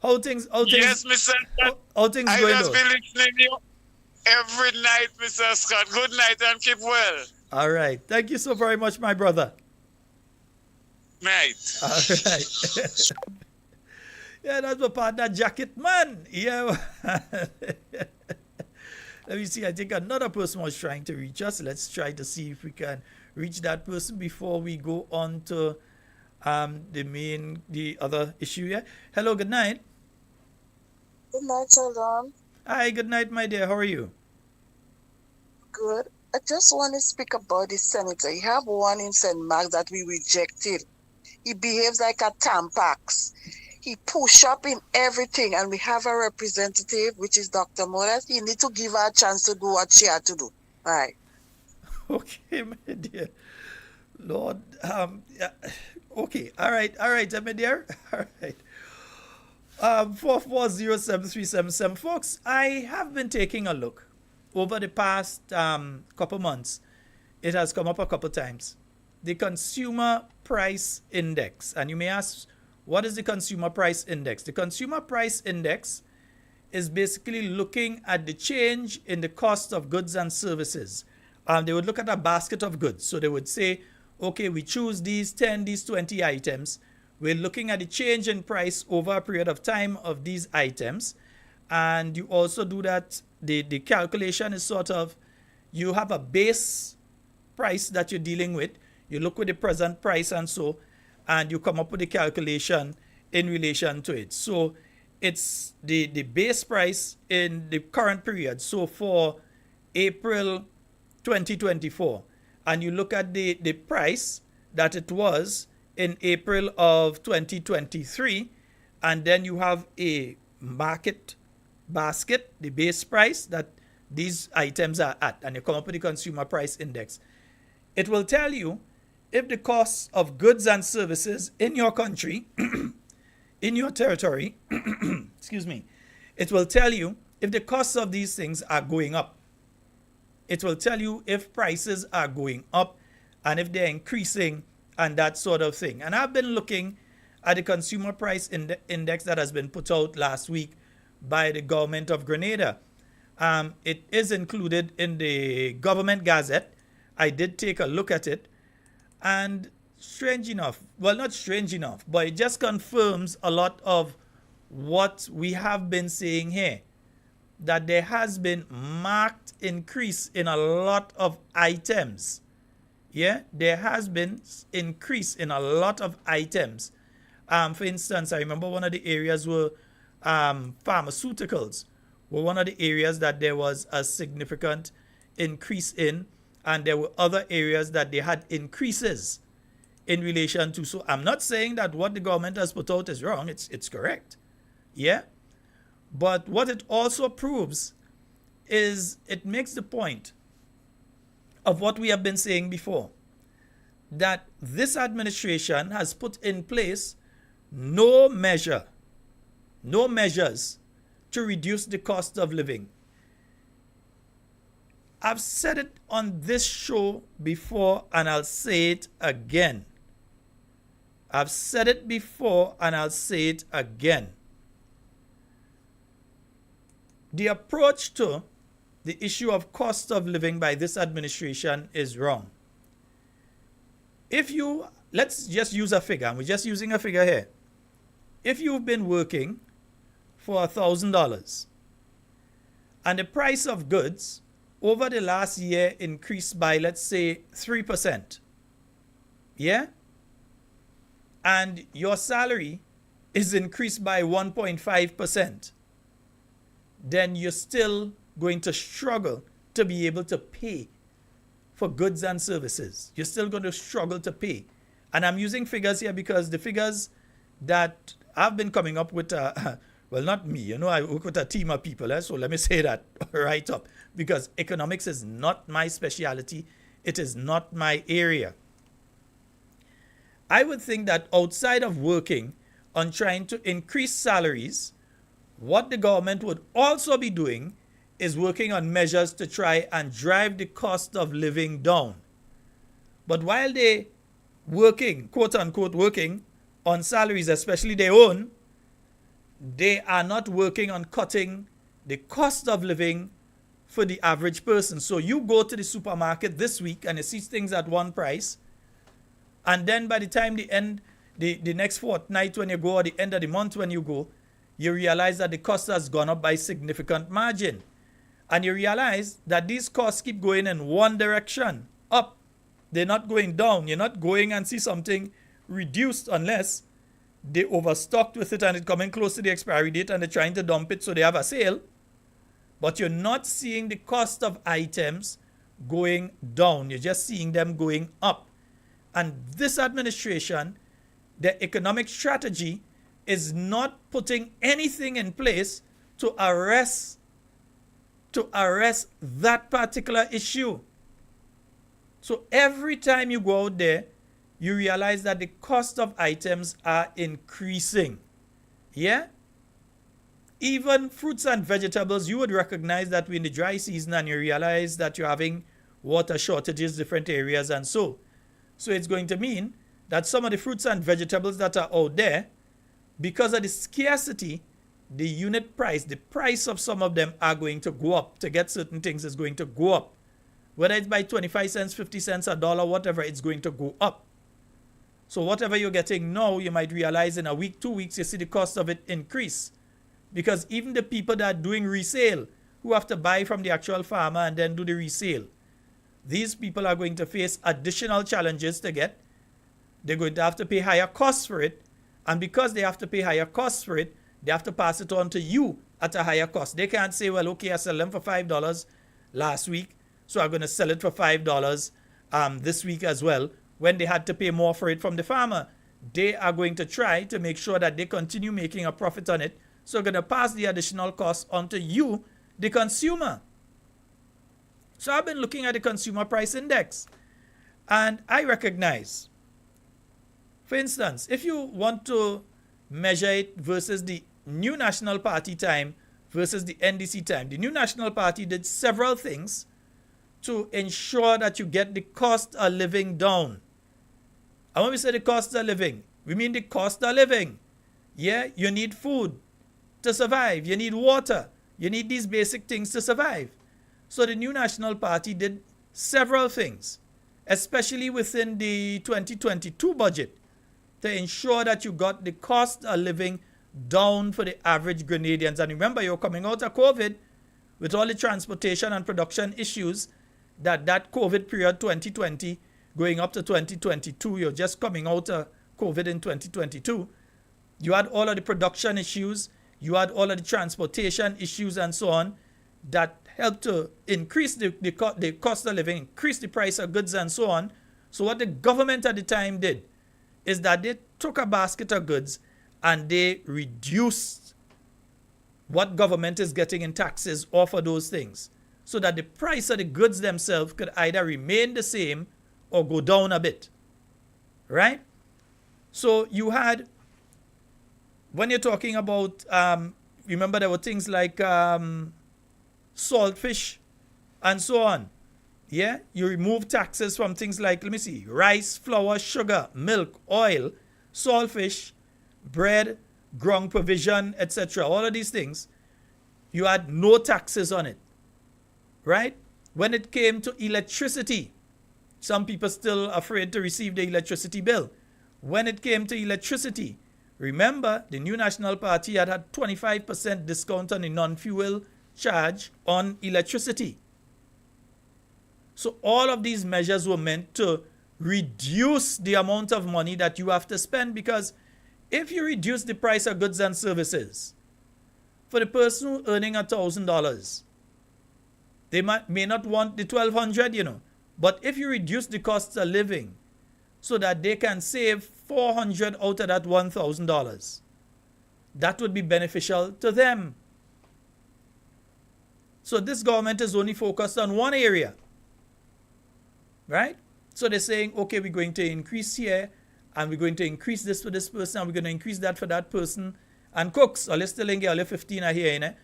How things? Yes, Mr. Scott. How things I going just on? been listening to you every night, Mr. Scott. Good night and keep well. All right. Thank you so very much, my brother. Night. All right. Yeah, that's my partner, Jacket Man. Yeah. Let me see. I think another person was trying to reach us. Let's try to see if we can reach that person before we go on to the other issue here. Hello, good night. Good night, Sheldon. Hi, good night, my dear. How are you? Good. I just want to speak about the senator. You have one in St. Mark that we rejected. He behaves like a tampax. He push up in everything, and we have a representative, which is Dr. Modas. You need to give her a chance to do what she had to do. Right. Okay, my dear. Lord, yeah. Okay, all right, my dear. All right. 4407377. Folks, I have been taking a look over the past couple months. It has come up a couple times. The Consumer Price Index. And you may ask, what is the Consumer Price Index? The Consumer Price Index is basically looking at the change in the cost of goods and services. They would look at a basket of goods. So they would say, okay, we choose these 10, these 20 items. We're looking at the change in price over a period of time of these items. And you also do that, the calculation is sort of, you have a base price that you're dealing with. You look with the present price and so, and you come up with the calculation in relation to it. So it's the base price in the current period. So for April 2024, and you look at the price that it was in April of 2023, and then you have a market basket, the base price that these items are at, and you come up with the Consumer Price Index. It will tell you if the costs of goods and services in your country, in your territory, excuse me, it will tell you if the costs of these things are going up. It will tell you if prices are going up and if they're increasing and that sort of thing. And I've been looking at the Consumer Price Index that has been put out last week by the government of Grenada. It is included in the government gazette. I did take a look at it. And strange enough, well, not strange enough, but it just confirms a lot of what we have been saying here, that there has been marked increase in a lot of items. Yeah, there has been increase in a lot of items. For instance, I remember one of the areas were pharmaceuticals were one of the areas that there was a significant increase in, and there were other areas that they had increases in relation to. So I'm not saying that what the government has put out is wrong. It's correct. Yeah. But what it also proves is it makes the point of what we have been saying before, that this administration has put in place no measures to reduce the cost of living. I've said it on this show before and I'll say it again. I've said it before and I'll say it again. The approach to the issue of cost of living by this administration is wrong. Let's just use a figure, and we're just using a figure here. If you've been working for $1,000 and the price of goods over the last year increased by, let's say, 3%, yeah? And your salary is increased by 1.5%, then you're still going to struggle to be able to pay for goods and services. You're still going to struggle to pay. And I'm using figures here because the figures that I've been coming up with, well, not me, I work with a team of people, so let me say that right up, because economics is not my specialty. It is not my area. I would think that outside of working on trying to increase salaries, what the government would also be doing is working on measures to try and drive the cost of living down. But while they working, quote unquote, working on salaries, especially their own, they are not working on cutting the cost of living for the average person. So you go to the supermarket this week and you see things at one price, and then by the time the next fortnight when you go, or the end of the month when you go, you realize that the cost has gone up by significant margin. And you realize that these costs keep going in one direction, up. They're not going down. You're not going and see something reduced unless they overstocked with it and it's coming close to the expiry date and they're trying to dump it so they have a sale. But you're not seeing the cost of items going down. You're just seeing them going up. And this administration, their economic strategy is not putting anything in place to arrest that particular issue. So every time you go out there, you realize that the cost of items are increasing. Yeah? Even fruits and vegetables, you would recognize that we're in the dry season and you realize that you're having water shortages, different areas and so. So it's going to mean that some of the fruits and vegetables that are out there, because of the scarcity, the unit price, the price of some of them are going to go up. To get certain things is going to go up. Whether it's by 25 cents, 50 cents, a dollar, whatever, it's going to go up. So whatever you're getting now, you might realize in a week, 2 weeks, you see the cost of it increase. Because even the people that are doing resale, who have to buy from the actual farmer and then do the resale, these people are going to face additional challenges to get. They're going to have to pay higher costs for it. And because they have to pay higher costs for it, they have to pass it on to you at a higher cost. They can't say, well, okay, I sold them for $5 last week, so I'm going to sell it for $5 this week as well, when they had to pay more for it from the farmer. They are going to try to make sure that they continue making a profit on it, so they're going to pass the additional cost on to you, the consumer. So I've been looking at the consumer price index, and I recognize, for instance, if you want to measure it versus the New National Party time versus the NDC time, the New National Party did several things to ensure that you get the cost of living down. And when we say the cost of living, we mean the cost of living. Yeah, you need food to survive. You need water. You need these basic things to survive. So the New National Party did several things, especially within the 2022 budget, to ensure that you got the cost of living down for the average Grenadians. And remember, you're coming out of COVID with all the transportation and production issues that COVID period 2020 going up to 2022, you're just coming out of COVID in 2022. You had all of the production issues, you had all of the transportation issues and so on that helped to increase the cost of living, increase the price of goods and so on. So what the government at the time did is that they took a basket of goods and they reduced what government is getting in taxes off of those things, so that the price of the goods themselves could either remain the same or go down a bit. Right? So you had, when you're talking about, remember there were things like salt fish and so on. Yeah? You remove taxes from things like, let me see, rice, flour, sugar, milk, oil, salt fish, bread, ground provision, etc. All of these things, you had no taxes on it. Right? When it came to electricity, some people still afraid to receive the electricity bill. When it came to electricity, remember the New National Party had 25% discount on the non-fuel charge on electricity. So all of these measures were meant to reduce the amount of money that you have to spend, because if you reduce the price of goods and services for the person who earning $1,000, they may not want the $1,200, but if you reduce the cost of living so that they can save $400 out of that $1,000, that would be beneficial to them. So this government is only focused on one area, right? So they're saying, okay, we're going to increase here and we're going to increase this for this person, and we're going to increase that for that person, and cooks, or still in only 15 are here, you know?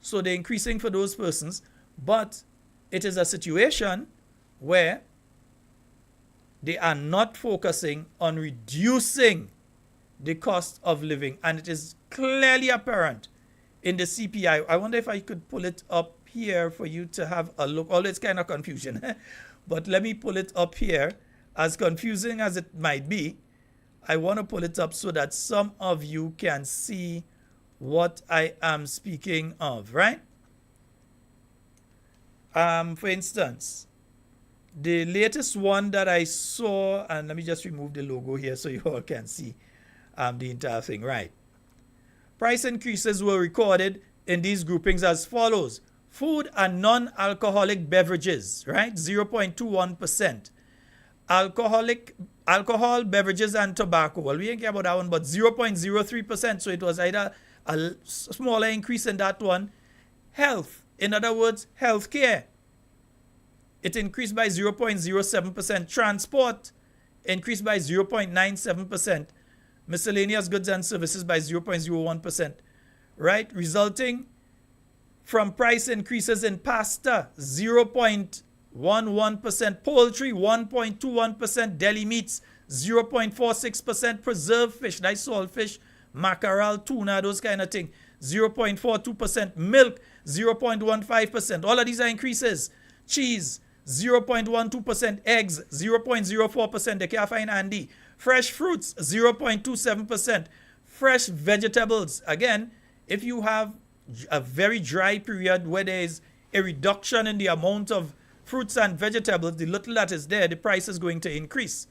So they're increasing for those persons, but it is a situation where they are not focusing on reducing the cost of living, and it is clearly apparent in the CPI. I wonder if I could pull it up here for you to have a look. Although it's kind of confusion, but let me pull it up here. As confusing as it might be, I want to pull it up so that some of you can see what I am speaking of, right? For instance, the latest one that I saw, and let me just remove the logo here so you all can see the entire thing, right? Price increases were recorded in these groupings as follows. Food and non-alcoholic beverages, right? 0.21%. Alcohol, beverages, and tobacco. Well, we didn't care about that one, but 0.03%. So it was either a smaller increase in that one. Health, in other words, healthcare. It increased by 0.07%. Transport increased by 0.97%. Miscellaneous goods and services by 0.01%. Right? Resulting from price increases in pasta, 0.11%. Poultry, 1.21%. Deli meats, 0.46%. Preserved fish, that's saltfish, mackerel, tuna, those kind of things, 0.42%. Milk, 0.15%. All of these are increases. Cheese, 0.12%. Eggs, 0.04%. They can't find Andy. Fresh fruits, 0.27%. Fresh vegetables, again, if you have a very dry period where there is a reduction in the amount of fruits and vegetables, the little that is there, the price is going to increase.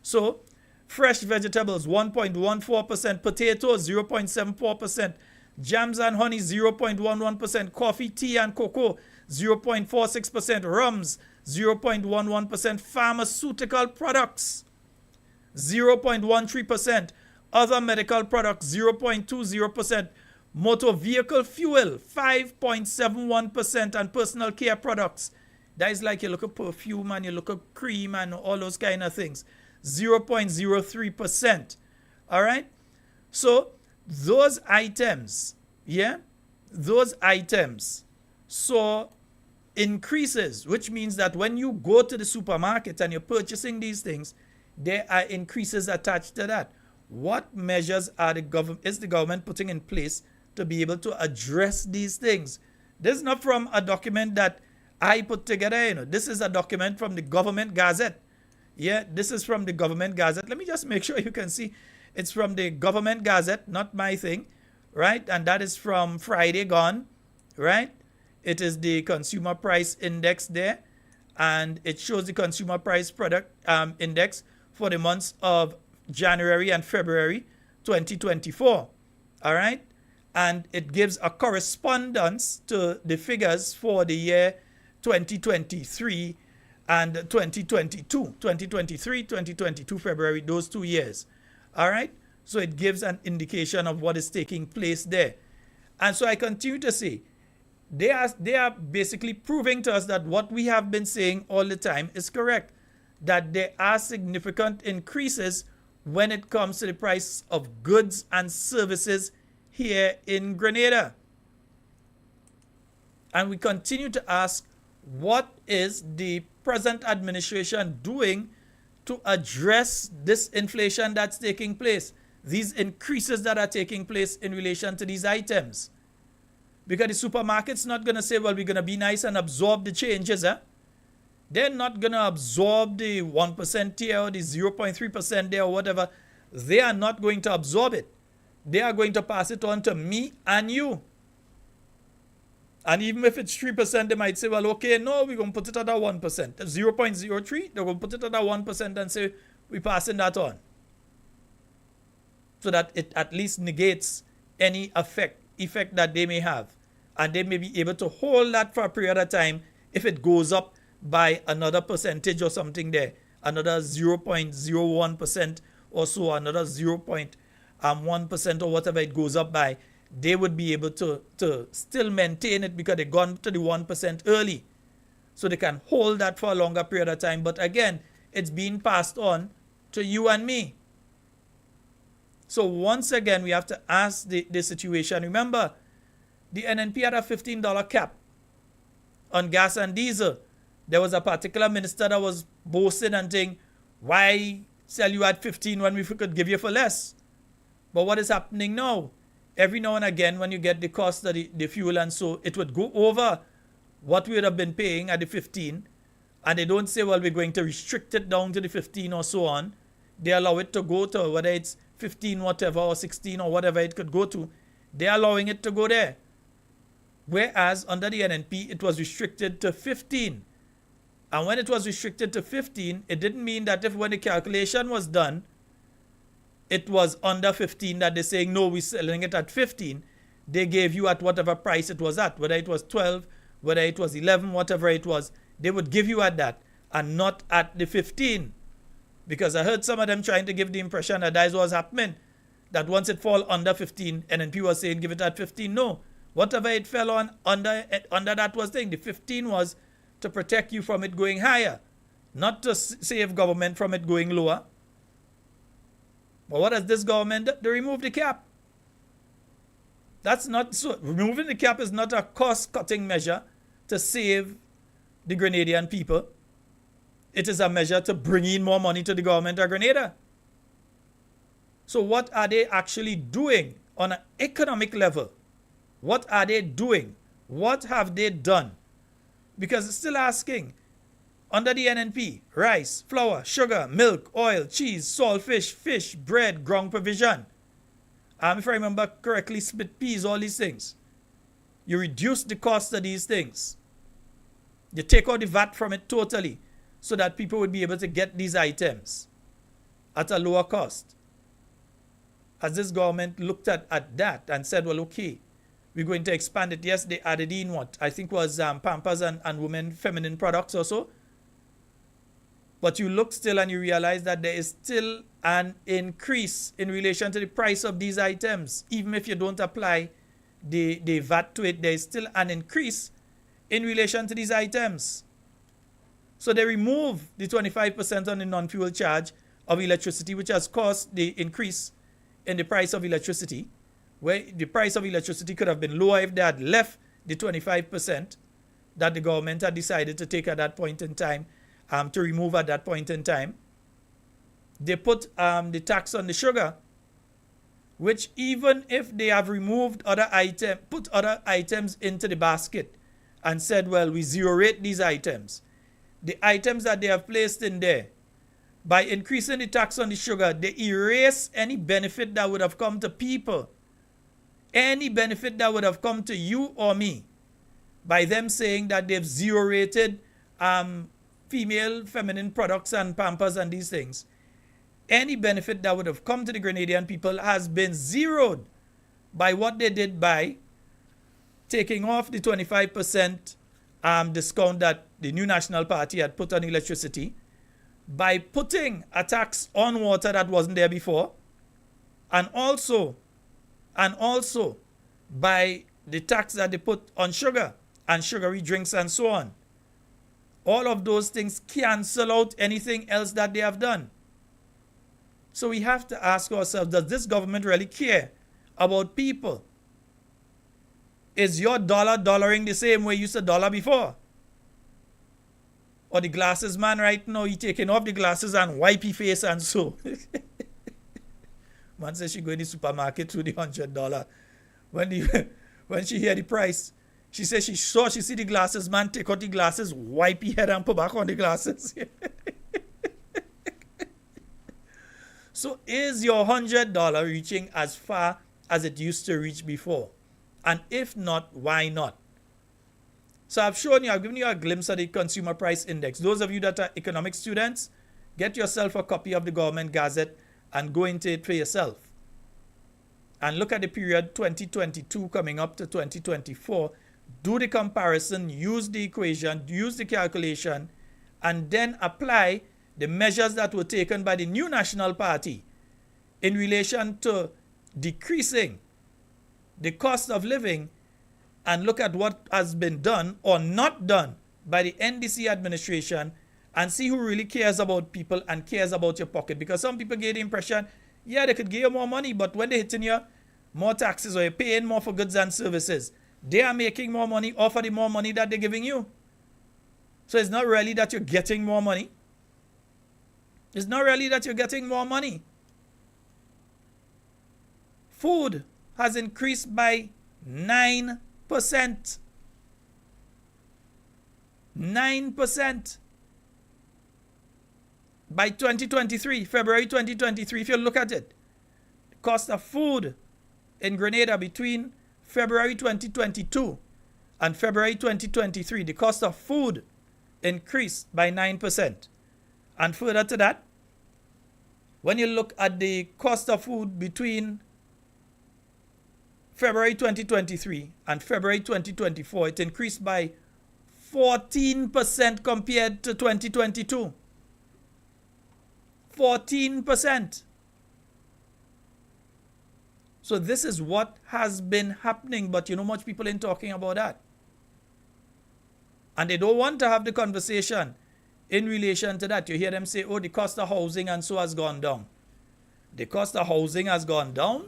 So, fresh vegetables, 1.14%. Potatoes, 0.74%. Jams and honey, 0.11%. Coffee, tea, and cocoa, 0.46%. Rums, 0.11%. Pharmaceutical products, 0.13%. Other medical products, 0.20%. Motor vehicle fuel, 5.71%. And personal care products, that is like you look at perfume and you look at cream and all those kind of things, 0.03%. All right? So those items, those items saw increases, which means that when you go to the supermarket and you're purchasing these things, there are increases attached to that. What measures is the government putting in place to be able to address these things? This is not from a document that I put together. This is a document from the government gazette. This is from the government gazette. Let me just make sure you can see. It's from the government gazette, not my thing, right? And that is from Friday gone, right? It is the consumer price index there, and it shows the consumer price product index for the months of January and February 2024. All right? And it gives a correspondence to the figures for the year 2023 and 2022. 2023, 2022 February, those 2 years. All right? So it gives an indication of what is taking place there. And so I continue to say, they are basically proving to us that what we have been saying all the time is correct, that there are significant increases when it comes to the price of goods and services here in Grenada. And we continue to ask, what is the present administration doing to address this inflation that's taking place, these increases that are taking place in relation to these items? Because the supermarket's not going to say, well, we're going to be nice and absorb the changes. They're not going to absorb the 1% here or the 0.3% there or whatever. They are not going to absorb it. They are going to pass it on to me and you. And even if it's 3%, they might say, well, okay, no, we're going to put it at a 1%. 0.03, they're going to put it at a 1% and say, we're passing that on. So that it at least negates any effect that they may have. And they may be able to hold that for a period of time if it goes up by another percentage or something there. Another 0.01% or so, another 0.1% or whatever it goes up by. They would be able to still maintain it because they've gone to the 1% early. So they can hold that for a longer period of time. But again, it's being passed on to you and me. So once again, we have to ask the situation. Remember, the NNP had a $15 cap on gas and diesel. There was a particular minister that was boasting and saying, why sell you at 15 when we could give you for less? But what is happening now? Every now and again, when you get the cost of the fuel and so, it would go over what we would have been paying at the 15. And they don't say, well, we're going to restrict it down to the 15 or so on. They allow it to go to whether it's 15 whatever or 16 or whatever it could go to. They're allowing it to go there. Whereas under the NNP, it was restricted to 15. And when it was restricted to 15, it didn't mean that if when the calculation was done, it was under 15 that they're saying, no, we're selling it at 15. They gave you at whatever price it was at, whether it was 12, whether it was 11, whatever it was, they would give you at that and not at the 15. Because I heard some of them trying to give the impression that that was happening, that once it fall under 15, NNP was saying give it at 15. No, whatever it fell on under that was thing. The 15 was to protect you from it going higher, not to save government from it going lower. But what does this government do? They remove the cap. That's not so. Removing the cap is not a cost-cutting measure to save the Grenadian people. It is a measure to bring in more money to the government of Grenada. So what are they actually doing on an economic level? What are they doing? What have they done? Because it's still asking. Under the NNP, rice, flour, sugar, milk, oil, cheese, salt, fish, bread, ground provision. If I remember correctly, split peas, all these things. You reduce the cost of these things. You take out the VAT from it totally so that people would be able to get these items at a lower cost. As this government looked at that and said, well, okay, we're going to expand it. Yes, they added in what I think was Pampers and women feminine products also. But you look still and you realize that there is still an increase in relation to the price of these items. Even if you don't apply the VAT to it, there is still an increase in relation to these items. So they remove the 25% on the non-fuel charge of electricity, which has caused the increase in the price of electricity, where the price of electricity could have been lower if they had left the 25% that the government had decided to take at that point in time, to remove at that point in time. They put the tax on the sugar, which even if they have removed put other items into the basket and said, well, we zero rate these items, the items that they have placed in there, by increasing the tax on the sugar, they erase any benefit that would have come to people, any benefit that would have come to you or me, by them saying that they've zero rated female feminine products and Pampers and these things. Any benefit that would have come to the Grenadian people has been zeroed by what they did by taking off the 25% discount that the New National Party had put on electricity, by putting a tax on water that wasn't there before, and also by the tax that they put on sugar and sugary drinks and so on. All of those things cancel out anything else that they have done. So we have to ask ourselves, does this government really care about people? Is your dollaring the same way you used to dollar before? Or the glasses man right now, he taking off the glasses and wipe his face and so. Man says she go in the supermarket through the $100. When she hear the price, she says she see the glasses man take out the glasses, wipe his head and put back on the glasses. So is your $100 reaching as far as it used to reach before? And if not, why not? So I've given you a glimpse of the consumer price index. Those of you that are economic students, get yourself a copy of the government gazette and go into it for yourself. And look at the period 2022 coming up to 2024. Do the comparison, use the equation, use the calculation, and then apply the measures that were taken by the New National Party in relation to decreasing the cost of living, and look at what has been done or not done by the NDC administration, and see who really cares about people and cares about your pocket. Because some people get the impression, Yeah, they could give you more money, but when they're hitting you more taxes or you're paying more for goods and services, they are making more money off of the more money that they're giving you. So it's not really that you're getting more money. It's not really that you're getting more money. Food has increased by 9%. 9%. By 2023, February 2023, if you look at it, the cost of food in Grenada between February 2022 and February 2023, the cost of food increased by 9%. And further to that, when you look at the cost of food between February 2023 and February 2024, it increased by 14% compared to 2022. 14%. So this is what has been happening, but much people ain't talking about that. And they don't want to have the conversation in relation to that. You hear them say, oh, the cost of housing and so has gone down. The cost of housing has gone down.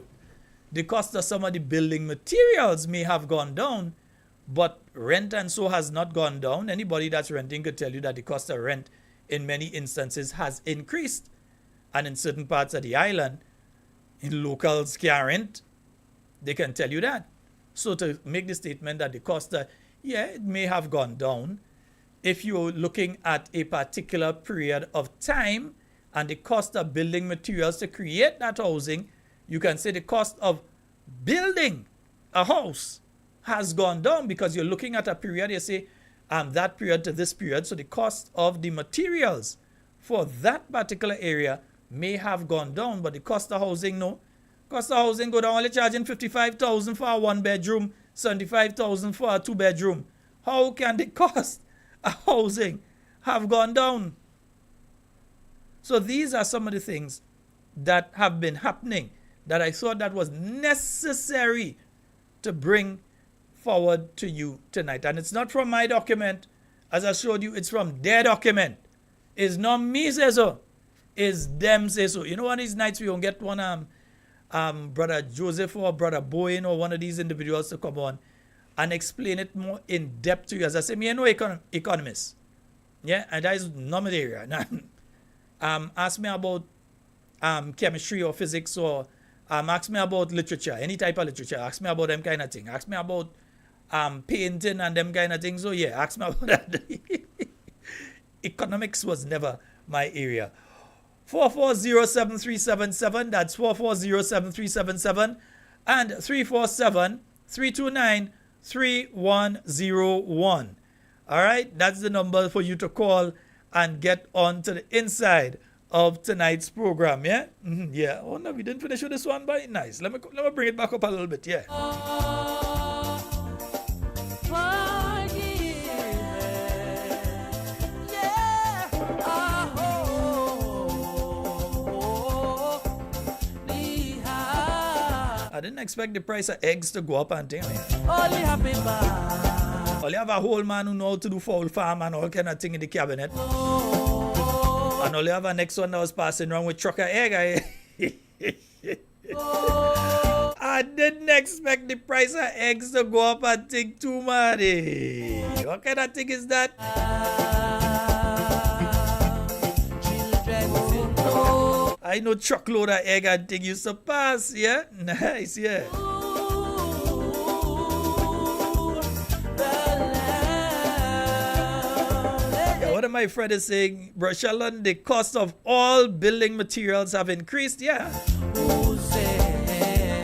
The cost of some of the building materials may have gone down, but rent and so has not gone down. Anybody that's renting could tell you that the cost of rent in many instances has increased. And in certain parts of the island, in locals can't rent, they can tell you that. So to make the statement that the cost, it may have gone down. If you're looking at a particular period of time and the cost of building materials to create that housing, you can say the cost of building a house has gone down because you're looking at a period, you say, that period to this period. So the cost of the materials for that particular area may have gone down, but the cost of housing, no. Cost of housing go down, only charging $55,000 for a 1-bedroom, $75,000 for a 2-bedroom. How can the cost of housing have gone down? So these are some of the things that have been happening that I thought that was necessary to bring forward to you tonight. And it's not from my document. As I showed you, it's from their document. It's not me say so. It's them say so. One of these nights we don't get one Brother Joseph or Brother Bowen or one of these individuals to come on and explain it more in depth to you. As I say, me no economist. Yeah, and that is not my area. Ask me about chemistry or physics or ask me about literature, any type of literature. Ask me about them kind of thing. Ask me about painting and them kind of things. So yeah, ask me about that. Economics was never my area. 4407377, that's 4407377, and 347-329-3101. All right, that's the number for you to call and get on to the inside of tonight's program. Yeah, yeah. Oh no, we didn't finish with this one, but nice. Let me bring it back up a little bit. Yeah. I didn't expect the price of eggs to go up and things. Only have a whole man who know how to do fowl farm and all kind of thing in the cabinet. And only have a next one that was passing around with truck of egg. I didn't expect the price of eggs to go up and think too much. What kind of thing is that? I know truckload of egg and thing used to pass, yeah? Nice, yeah. One of my friends is saying, bro, Sheldon, the cost of all building materials have increased, yeah.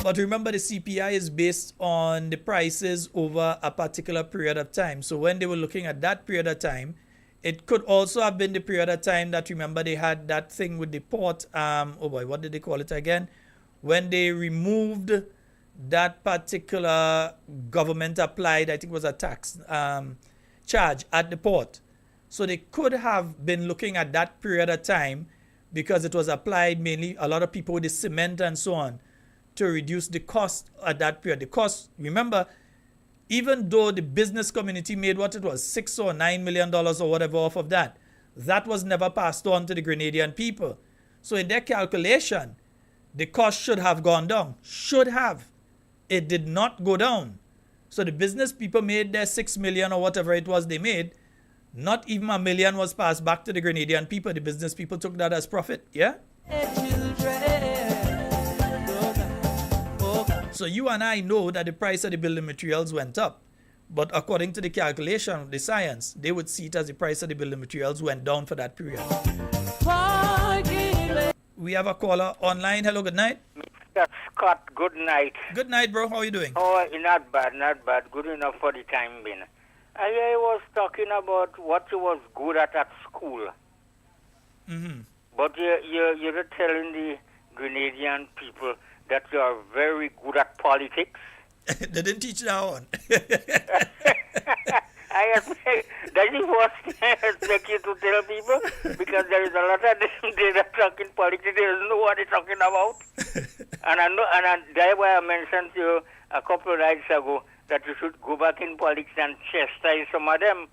But remember, the CPI is based on the prices over a particular period of time. So when they were looking at that period of time, it could also have been the period of time that, remember, they had that thing with the port. Oh boy, what did they call it again? When they removed that particular government applied, I think it was a tax charge at the port. So they could have been looking at that period of time because it was applied mainly a lot of people with the cement and so on to reduce the cost at that period. The cost, remember, even though the business community made what it was, $6 or $9 million or whatever off of that, that was never passed on to the Grenadian people. So in their calculation, the cost should have gone down. Should have. It did not go down. So the business people made their 6 million or whatever it was they made. Not even $1 million was passed back to the Grenadian people. The business people took that as profit. Yeah? So you and I know that the price of the building materials went up. But according to the calculation of the science, they would see it as the price of the building materials went down for that period. We have a caller online. Hello, good night. Mr. Scott, good night. Good night, bro. How are you doing? Oh, not bad, not bad. Good enough for the time being. I was talking about what you was good at school. Mm-hmm. But you're telling the Grenadian people that you are very good at politics. They didn't teach that one. I expect that is what I expect you to tell people, because there is a lot of them that are talking politics. They don't know what they're talking about. And I know, that's why I mentioned to you a couple of nights ago that you should go back in politics and chastise some of them.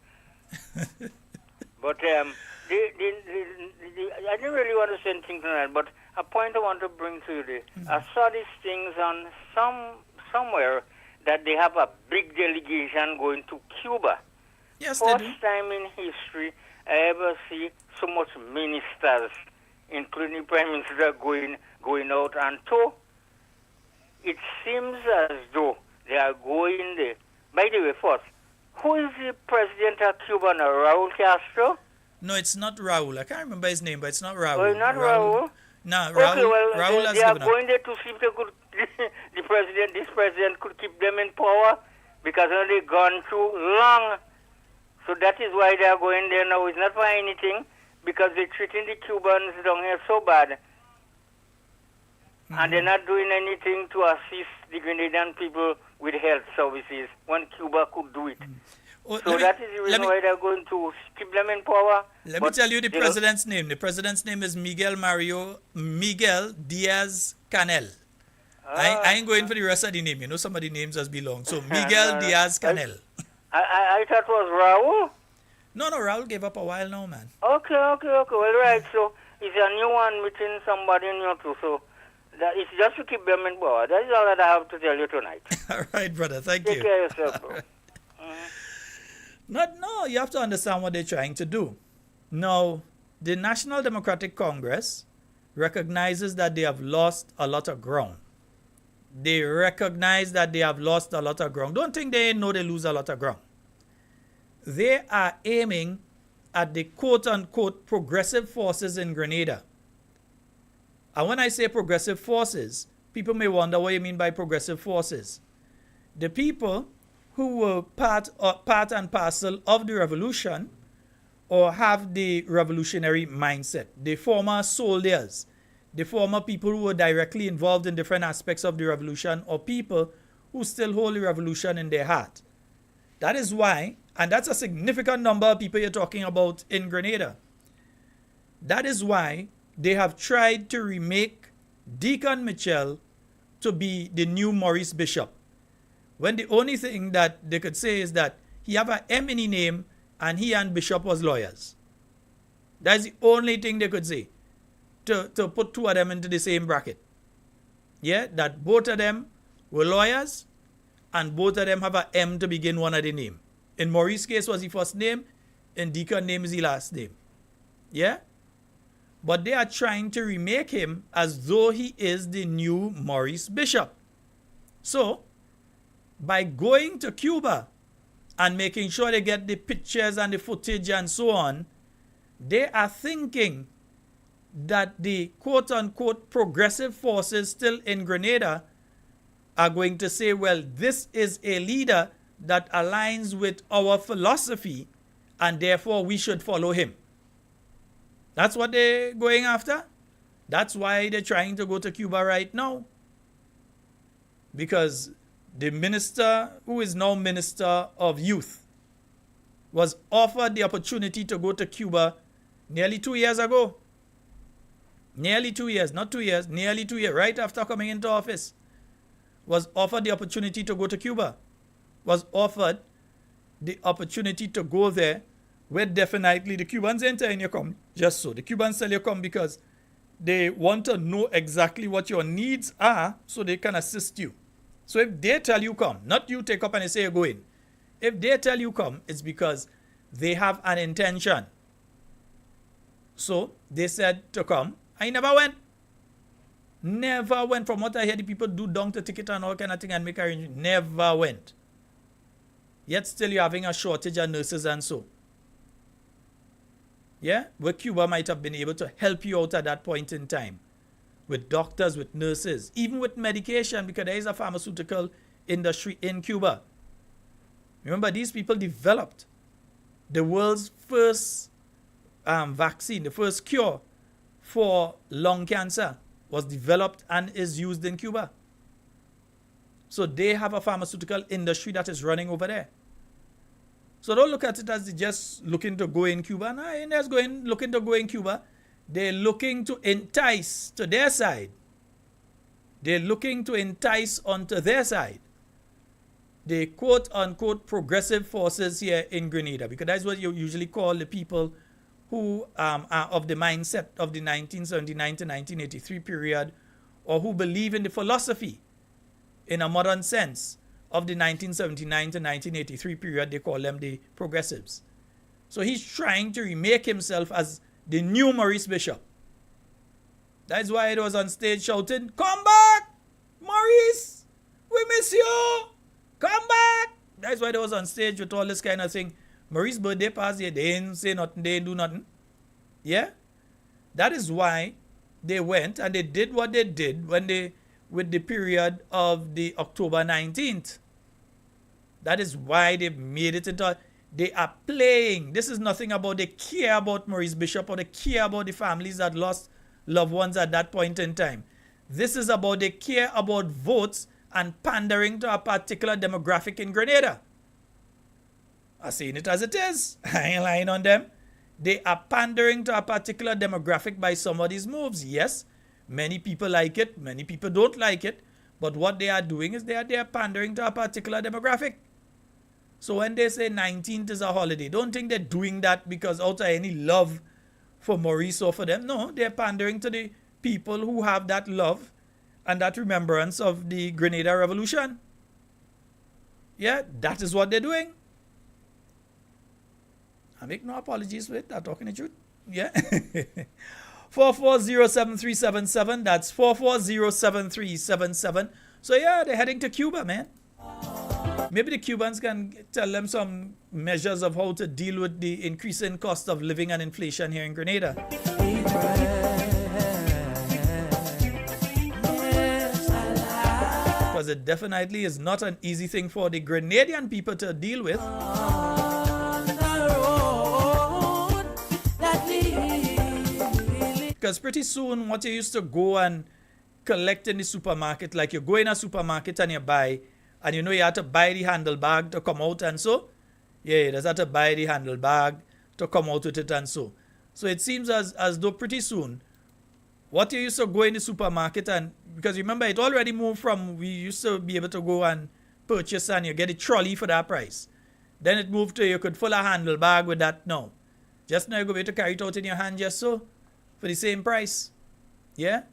But I didn't really want to say anything tonight, but a point I want to bring to you today. I saw these things on somewhere that they have a big delegation going to Cuba. Yes, First they do. time in history I ever see so much ministers, including Prime Minister, going out and tour. It seems as though they are going there. By the way, first, who is the president of Cuba now? Raul Castro? No, it's not Raul. I can't remember his name, but it's not Raul. Oh, not Raul? No, Raul. Okay, well, Raul has they are given up. going there to see if they could, this president could keep them in power, because they've gone too long. So that is why they are going there now. It's not for anything, because they're treating the Cubans down here so bad. And they're not doing anything to assist the Grenadian people with health services when Cuba could do it. Oh, So that is the reason why they're going to keep them in power. Let me tell you the president's name. The president's name is Miguel Diaz-Canel. I ain't going for the rest of the name. You know, some of the names just belong. So Miguel Diaz-Canel. I thought it was Raul. No, Raul gave up a while now, man. Okay. Well, right. So it's a new one meeting somebody new too. So that it's just to keep them in power. That is all that I have to tell you tonight. All right, brother. Thank you. Take care of yourself, bro. No, you have to understand what they're trying to do. Now, the National Democratic Congress recognizes that they have lost a lot of ground. They recognize that they have lost a lot of ground. Don't think they know they lose a lot of ground. They are aiming at the quote-unquote progressive forces in Grenada. And when I say progressive forces, people may wonder what you mean by progressive forces. The people who were part and parcel of the revolution or have the revolutionary mindset, the former soldiers, the former people who were directly involved in different aspects of the revolution, or people who still hold the revolution in their heart. That is why, and that's a significant number of people you're talking about in Grenada. That is why they have tried to remake Deacon Mitchell to be the new Maurice Bishop, when the only thing that they could say is that he have an M in his name and he and Bishop was lawyers. That's the only thing they could say to put two of them into the same bracket. Yeah, that both of them were lawyers and both of them have an M to begin one of the name. In Maurice's case was his first name, in Deacon's name is his last name. Yeah? But they are trying to remake him as though he is the new Maurice Bishop. So, by going to Cuba and making sure they get the pictures and the footage and so on, they are thinking that the quote-unquote progressive forces still in Grenada are going to say, well, this is a leader that aligns with our philosophy and therefore we should follow him. That's what they're going after. That's why they're trying to go to Cuba right now. Because the minister, who is now Minister of Youth, was offered the opportunity to go to Cuba nearly 2 years ago. Nearly 2 years, not 2 years, nearly 2 years, right after coming into office. Was offered the opportunity to go to Cuba. Was offered the opportunity to go there, where definitely the Cubans ain't telling you come just so. The Cubans tell you come because they want to know exactly what your needs are so they can assist you. So if they tell you come, not you take up and say you're going. If they tell you come, it's because they have an intention. So they said to come. I never went. Never went. From what I hear, the people do down to ticket and all kind of thing and make arrangements. Never went. Yet still you're having a shortage of nurses and so. Yeah? Where Cuba might have been able to help you out at that point in time. With doctors, with nurses, even with medication, because there is a pharmaceutical industry in Cuba. Remember, these people developed the world's first vaccine, the first cure for lung cancer was developed and is used in Cuba. So they have a pharmaceutical industry that is running over there. So don't look at it as just looking to go in Cuba. No, they're just looking to go in Cuba. They're looking to entice to their side. They're looking to entice onto their side the quote-unquote progressive forces here in Grenada, because that's what you usually call the people who are of the mindset of the 1979 to 1983 period, or who believe in the philosophy in a modern sense of the 1979 to 1983 period. They call them the progressives. So he's trying to remake himself as the new Maurice Bishop. That's why it was on stage shouting, "Come back, Maurice! We miss you! Come back!" That's why they was on stage with all this kind of thing. Maurice's birthday passed here, they didn't say nothing, they didn't do nothing. Yeah? That is why they went and they did what they did when they, with the period of the October 19th. That is why they made it into, they are playing. This is nothing about they care about Maurice Bishop or they care about the families that lost loved ones at that point in time. This is about they care about votes and pandering to a particular demographic in Grenada. I'm saying it as it is. I ain't lying on them. They are pandering to a particular demographic by some of these moves. Yes, many people like it, many people don't like it. But what they are doing is they are pandering to a particular demographic. So when they say 19th is a holiday, don't think they're doing that because out of any love for Maurice or for them. No, they're pandering to the people who have that love and that remembrance of the Grenada Revolution. Yeah, that is what they're doing. I make no apologies for it. I'm talking the truth. Yeah. 4407377. That's 4407377. So yeah, they're heading to Cuba, man. Maybe the Cubans can tell them some measures of how to deal with the increasing cost of living and inflation here in Grenada. Because it definitely is not an easy thing for the Grenadian people to deal with. Because pretty soon what you used to go and collect in the supermarket, like you go in a supermarket and you buy, and you know you have to buy the handle bag to come out and so. Yeah, you just have to buy the handle bag to come out with it and so. So it seems as though pretty soon, what you used to go in the supermarket and, because remember it already moved from, we used to be able to go and purchase and you get a trolley for that price. Then it moved to you could fill a handle bag with that now. Just now you go be able to carry it out in your hand just so, for the same price. Yeah?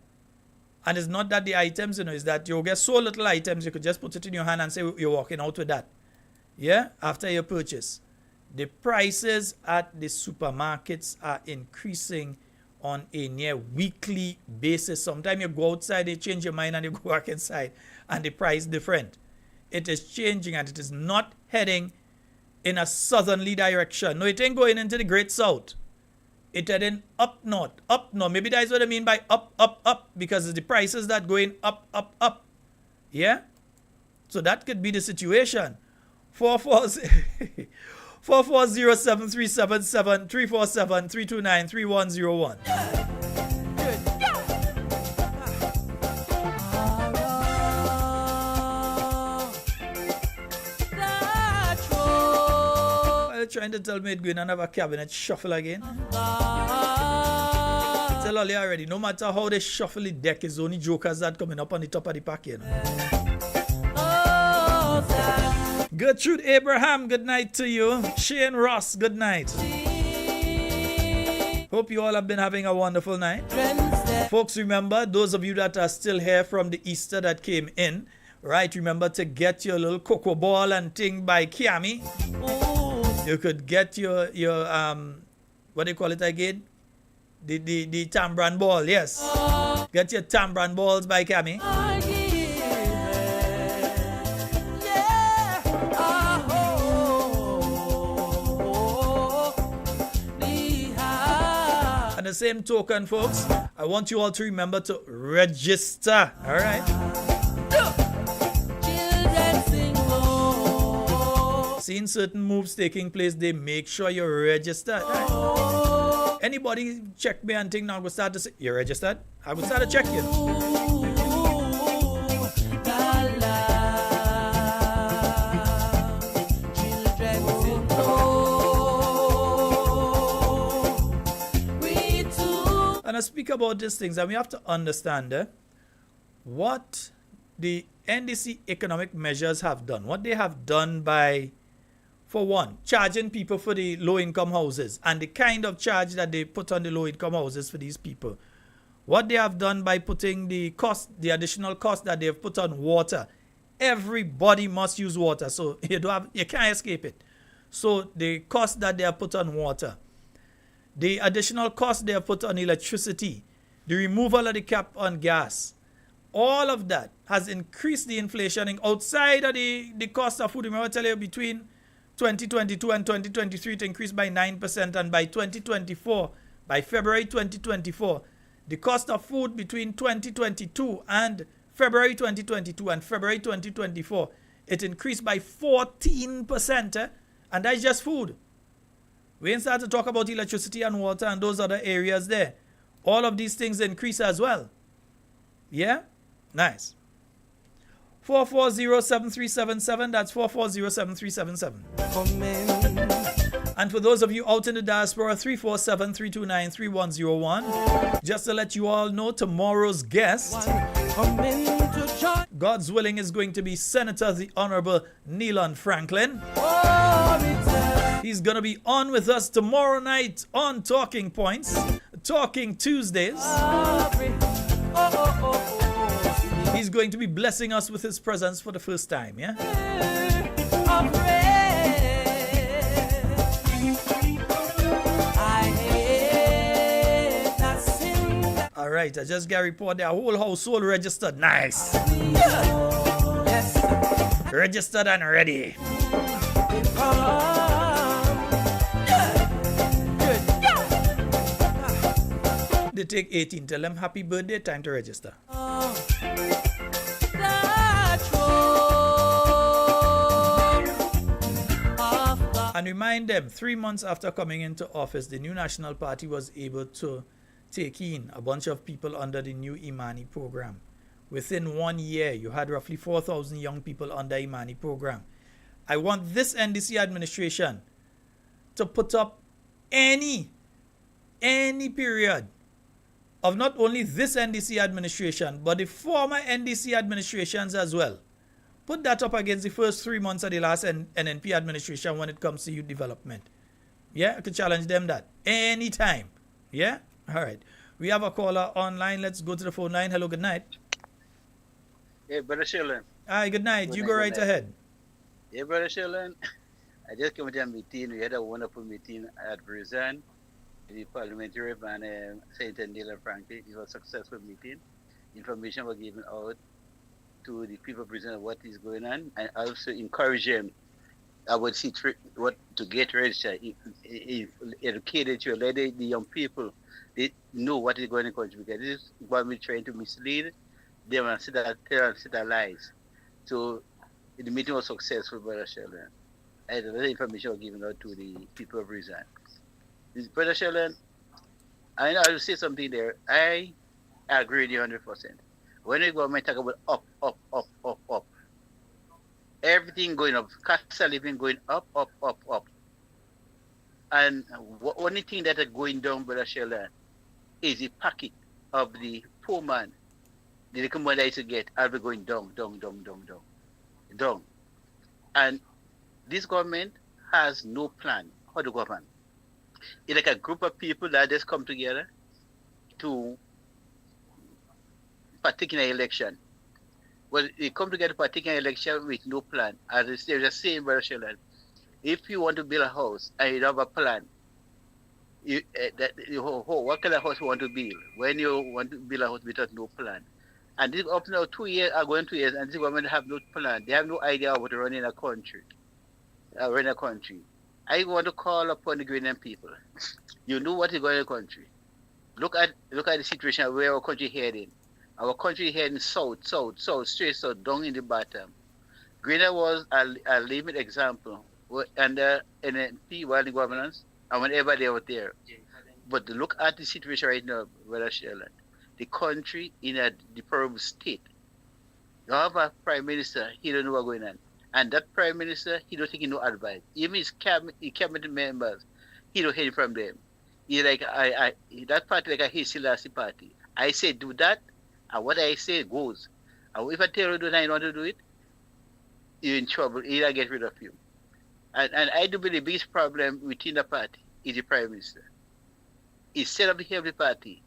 And it's not that the items, it's that you get so little items, you could just put it in your hand and say you're walking out with that. Yeah? After your purchase. The prices at the supermarkets are increasing on a near weekly basis. Sometimes you go outside, you change your mind and you go back inside and the price different. It is changing and it is not heading in a southerly direction. No, it ain't going into the Great South. It heading up north. Maybe that's what I mean by up, because it's the prices that going up. Yeah? So that could be the situation. 4407377 347-329-3101. Trying to tell me it's going to have a cabinet shuffle again. I tell all you already, no matter how they shuffle the deck, it's only jokers that coming up on the top of the pack, you know. Gertrude Abraham, good night to you. Shane Ross, good night. Hope you all have been having a wonderful night. Folks, remember, those of you that are still here from the Easter that came in, right, remember to get your little cocoa ball and thing by Kiami. You could get your what do you call it again? The tambran ball, yes. Get your tambran balls by Kiami. And the same token, folks, I want you all to remember to register, all right? Seeing certain moves taking place, they make sure you're registered. Right? Anybody check me and think now I'm going to start to say, you're registered? I will start to check you. And I speak about these things, and we have to understand what the NDC economic measures have done. What they have done by, for one, charging people for the low-income houses and the kind of charge that they put on the low-income houses for these people. What they have done by putting the cost, the additional cost that they have put on water. Everybody must use water, so you can't escape it. So the cost that they have put on water, the additional cost they have put on electricity, the removal of the cap on gas, all of that has increased the inflation outside of the cost of food. Remember I tell you between 2022 and 2023 it increased by 9%, and by 2024, by February 2024, the cost of food between 2022 and February 2022 and February 2024, it increased by 14%, and that's just food. We ain't start to talk about electricity and water and those other areas there. All of these things increase as well. Yeah? Nice. 440-7377. That's 440-7377. And for those of you out in the diaspora, 347-329-3101. Just to let you all know, tomorrow's guest, God's willing, is going to be Senator the Honorable Neelan Franklin. He's going to be on with us tomorrow night on Talking Points, Talking Tuesdays. He's going to be blessing us with his presence for the first time, yeah? All right, I just got a report there. Whole household registered. Nice. Registered and ready. They take 18. Tell them happy birthday, time to register. And remind them, 3 months after coming into office, the new National Party was able to take in a bunch of people under the new Imani program. Within 1 year, you had roughly 4,000 young people under Imani program. I want this NDC administration to put up any period of not only this NDC administration, but the former NDC administrations as well. Put that up against the first 3 months of the last NNP administration when it comes to youth development. Yeah, I could challenge them that anytime. Yeah? All right. We have a caller online. Let's go to the phone line. Hello, good night. Hey, Brother Sheldon. Hi, good night. You go right ahead. Hey, Brother Sheldon. I just came to a meeting. We had a wonderful meeting at Brizan. The parliamentary and Senator Neelan Franklin. It was a successful meeting. Information was given out to the people present what is going on, and also encourage them. I would see what to get registered. If educated to let the young people, they know what is going on in the country, because this is what we're trying to mislead them and see their lies. So the meeting was successful, Brother Sheldon. And a lot of information was given out to the people of Brizan. Brother Sheldon, I know I will say something there. I agree with you 100%. When the government talk about up, everything going up, cost of living going up. And only thing that are going down, Brother Sheldon, is the pocket of the poor man. The recommendation I used to get, I'll be going down. And this government has no plan. How the government? It's like a group of people that just come together to particular election. Well, they come to get a particular election with no plan. As they're just saying, Brother Sheldon, if you want to build a house and you don't have a plan, what kind of house you want to build when you want to build a house without no plan? And this up now 2 years are going 2 years, and this government have no plan. They have no idea about running a country. I want to call upon the Grenadian people. You know what is going on in the country. Look at the situation where our country heading. Our country heading south, straight south, down in the bottom. Grenada was a living example under NNP while in governance and whenever they were there. But look at the situation right now, Brother Sheldon. The country in a deplorable state. You have a prime minister, he don't know what's going on. And that prime minister, he don't take no advice. Even his cabinet members, he don't hear from them. He like that party like a Hisilasi party. I say do that, and what I say goes. And if I tell you that you want to do it, you're in trouble. He'll get rid of you. And I do believe the biggest problem within the party is the prime minister. Instead of the head of the party,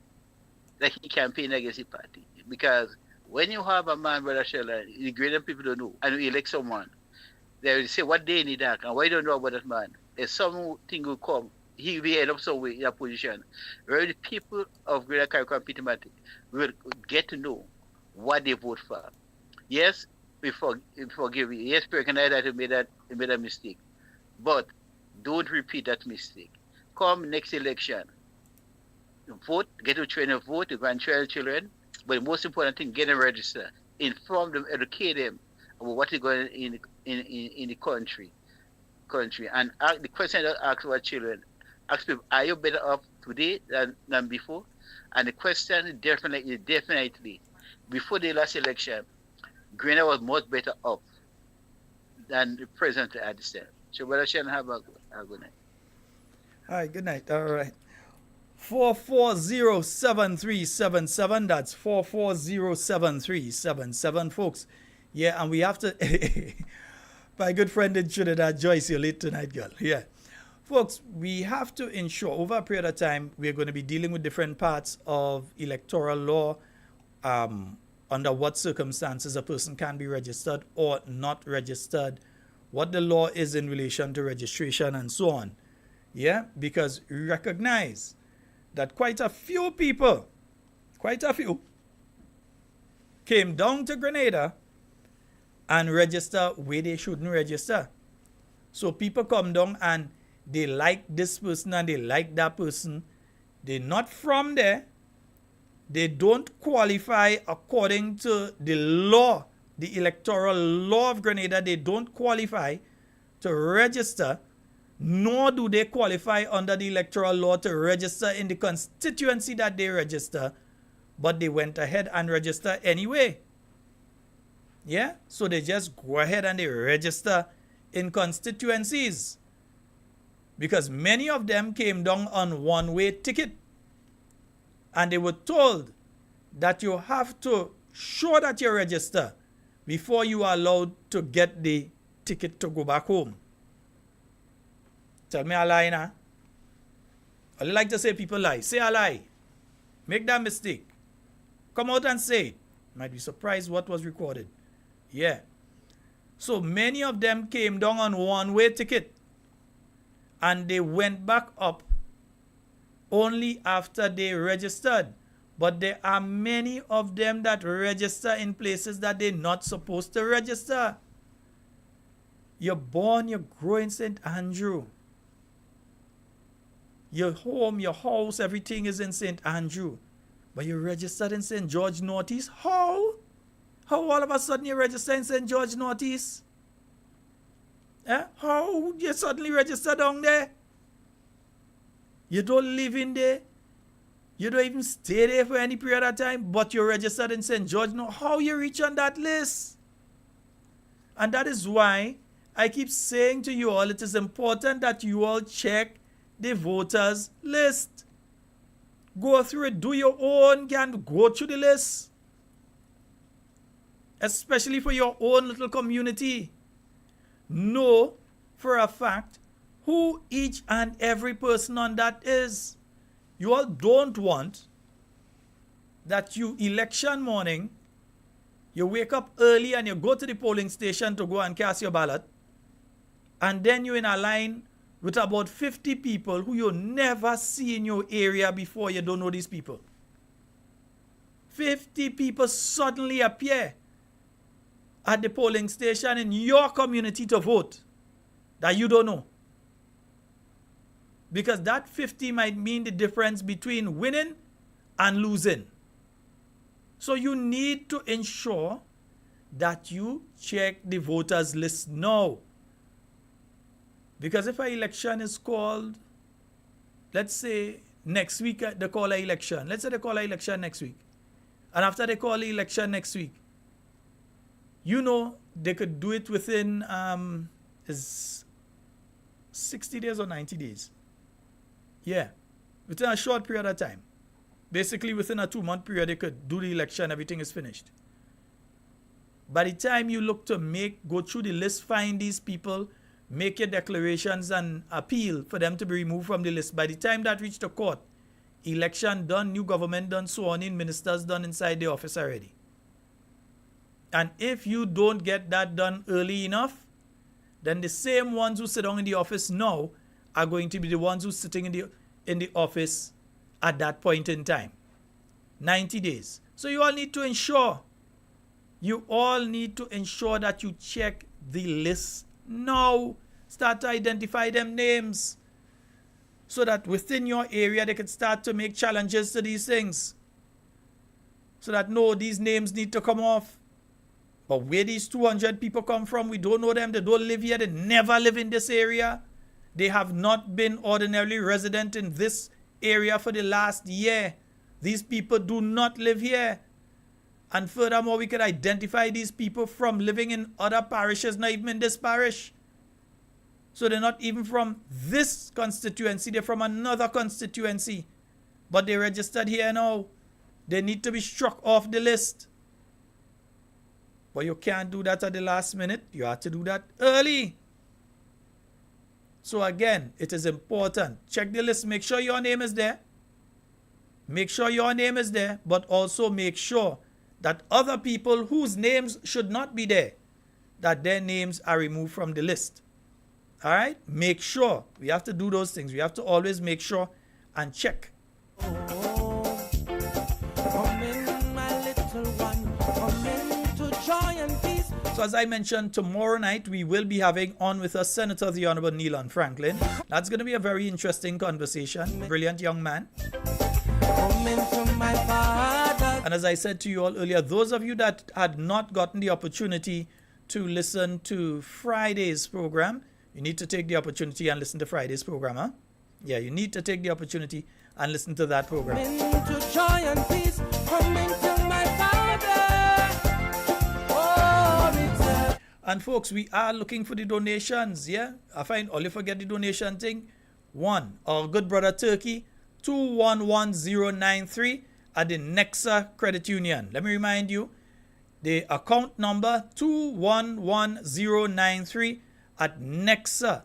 that he campaign against the party. Because when you have a man, Brother Sheldon, the greater people don't know, and you elect someone, they will say what they need that, and why don't know about that man? If something will come, he will end up somewhere in a position where the people of Greater Carriacou and Pitamatic will get to know what they vote for. Yes, we forgive you. Yes, we recognize that you made a mistake. But don't repeat that mistake. Come next election, vote, get to train and vote, your grandchildren, but the most important thing, get them registered. Inform them, educate them about what is going on in the country. And the question that ask our children, ask people, are you better off today than before? And the question definitely, before the last election, Grenada was much better off than the present at this time. So, Brother Sheldon, have a good night. All right, good night. All right. 4407377. That's 4407377, folks. Yeah, and we have to. My good friend in Trinidad, Joyce, you're late tonight, girl. Yeah. Folks, we have to ensure over a period of time, we're going to be dealing with different parts of electoral law, under what circumstances a person can be registered or not registered, what the law is in relation to registration and so on. Yeah, because we recognize that quite a few people, came down to Grenada and register where they shouldn't register. So people come down and they like this person and they like that person. They're not from there. They don't qualify according to the law, the electoral law of Grenada. They don't qualify to register, nor do they qualify under the electoral law to register in the constituency that they register, but they went ahead and register anyway. Yeah, so they just go ahead and they register in constituencies because many of them came down on one-way ticket and they were told that you have to show that you register before you are allowed to get the ticket to go back home. Tell me a lie now. I like to say people lie. Say a lie. Make that mistake. Come out and say it. Might be surprised what was recorded. Yeah. So many of them came down on one-way ticket and they went back up only after they registered. But there are many of them that register in places that they're not supposed to register. You're born, you grow in St. Andrew. Your home, your house, everything is in St. Andrew. But you're registered in St. George Northeast. How? How all of a sudden you register in St. George Northeast? How you suddenly register down there? You don't live in there. You don't even stay there for any period of time, but you're registered in St. George. Now, how you reach on that list? And that is why I keep saying to you all, it is important that you all check the voters list. Go through it. Do your own. Can go through the list. Especially for your own little community. Know for a fact who each and every person on that is. You all don't want that you election morning, you wake up early and you go to the polling station to go and cast your ballot, and then you're in a line with about 50 people who you never see in your area before. You don't know these people. 50 people suddenly appear at the polling station in your community to vote that you don't know. Because that 50 might mean the difference between winning and losing. So you need to ensure that you check the voters list now. Because if an election is called, let's say next week they call an election. Let's say they call an election next week. And after they call the election next week, you know they could do it within is 60 days or 90 days. Yeah, within a short period of time. Basically, within a 2-month period, they could do the election, everything is finished. By the time you look to go through the list, find these people, make your declarations and appeal for them to be removed from the list. By the time that reach the court, election done, new government done, sworn in, ministers done inside the office already. And if you don't get that done early enough, then the same ones who sit down in the office now are going to be the ones who sitting in the office at that point in time. 90 days. So you all need to ensure that you check the list now. Start to identify them names so that within your area they can start to make challenges to these things. So that no, these names need to come off. But where these 200 people come from, we don't know them. They don't live here. They never live in this area. They have not been ordinarily resident in this area for the last year. These people do not live here. And furthermore, we could identify these people from living in other parishes, not even in this parish. So they're not even from this constituency. They're from another constituency. But they're registered here now. They need to be struck off the list. But you can't do that at the last minute. You have to do that early. So again, it is important. Check the list. Make sure your name is there. Make sure your name is there. But also make sure that other people whose names should not be there, that their names are removed from the list. All right? Make sure. We have to do those things. We have to always make sure and check. So as I mentioned, tomorrow night we will be having on with us Senator the Honorable Nealon Franklin. That's going to be a very interesting conversation. Brilliant young man. And as I said to you all earlier, those of you that had not gotten the opportunity to listen to Friday's program, you need to take the opportunity and listen to Friday's program, huh? Yeah, you need to take the opportunity and listen to that program. And folks, we are looking for the donations, yeah? I find all you forget the donation thing. One, our good brother Turkey, 211093 at the Nexa Credit Union. Let me remind you, the account number 211093 at Nexa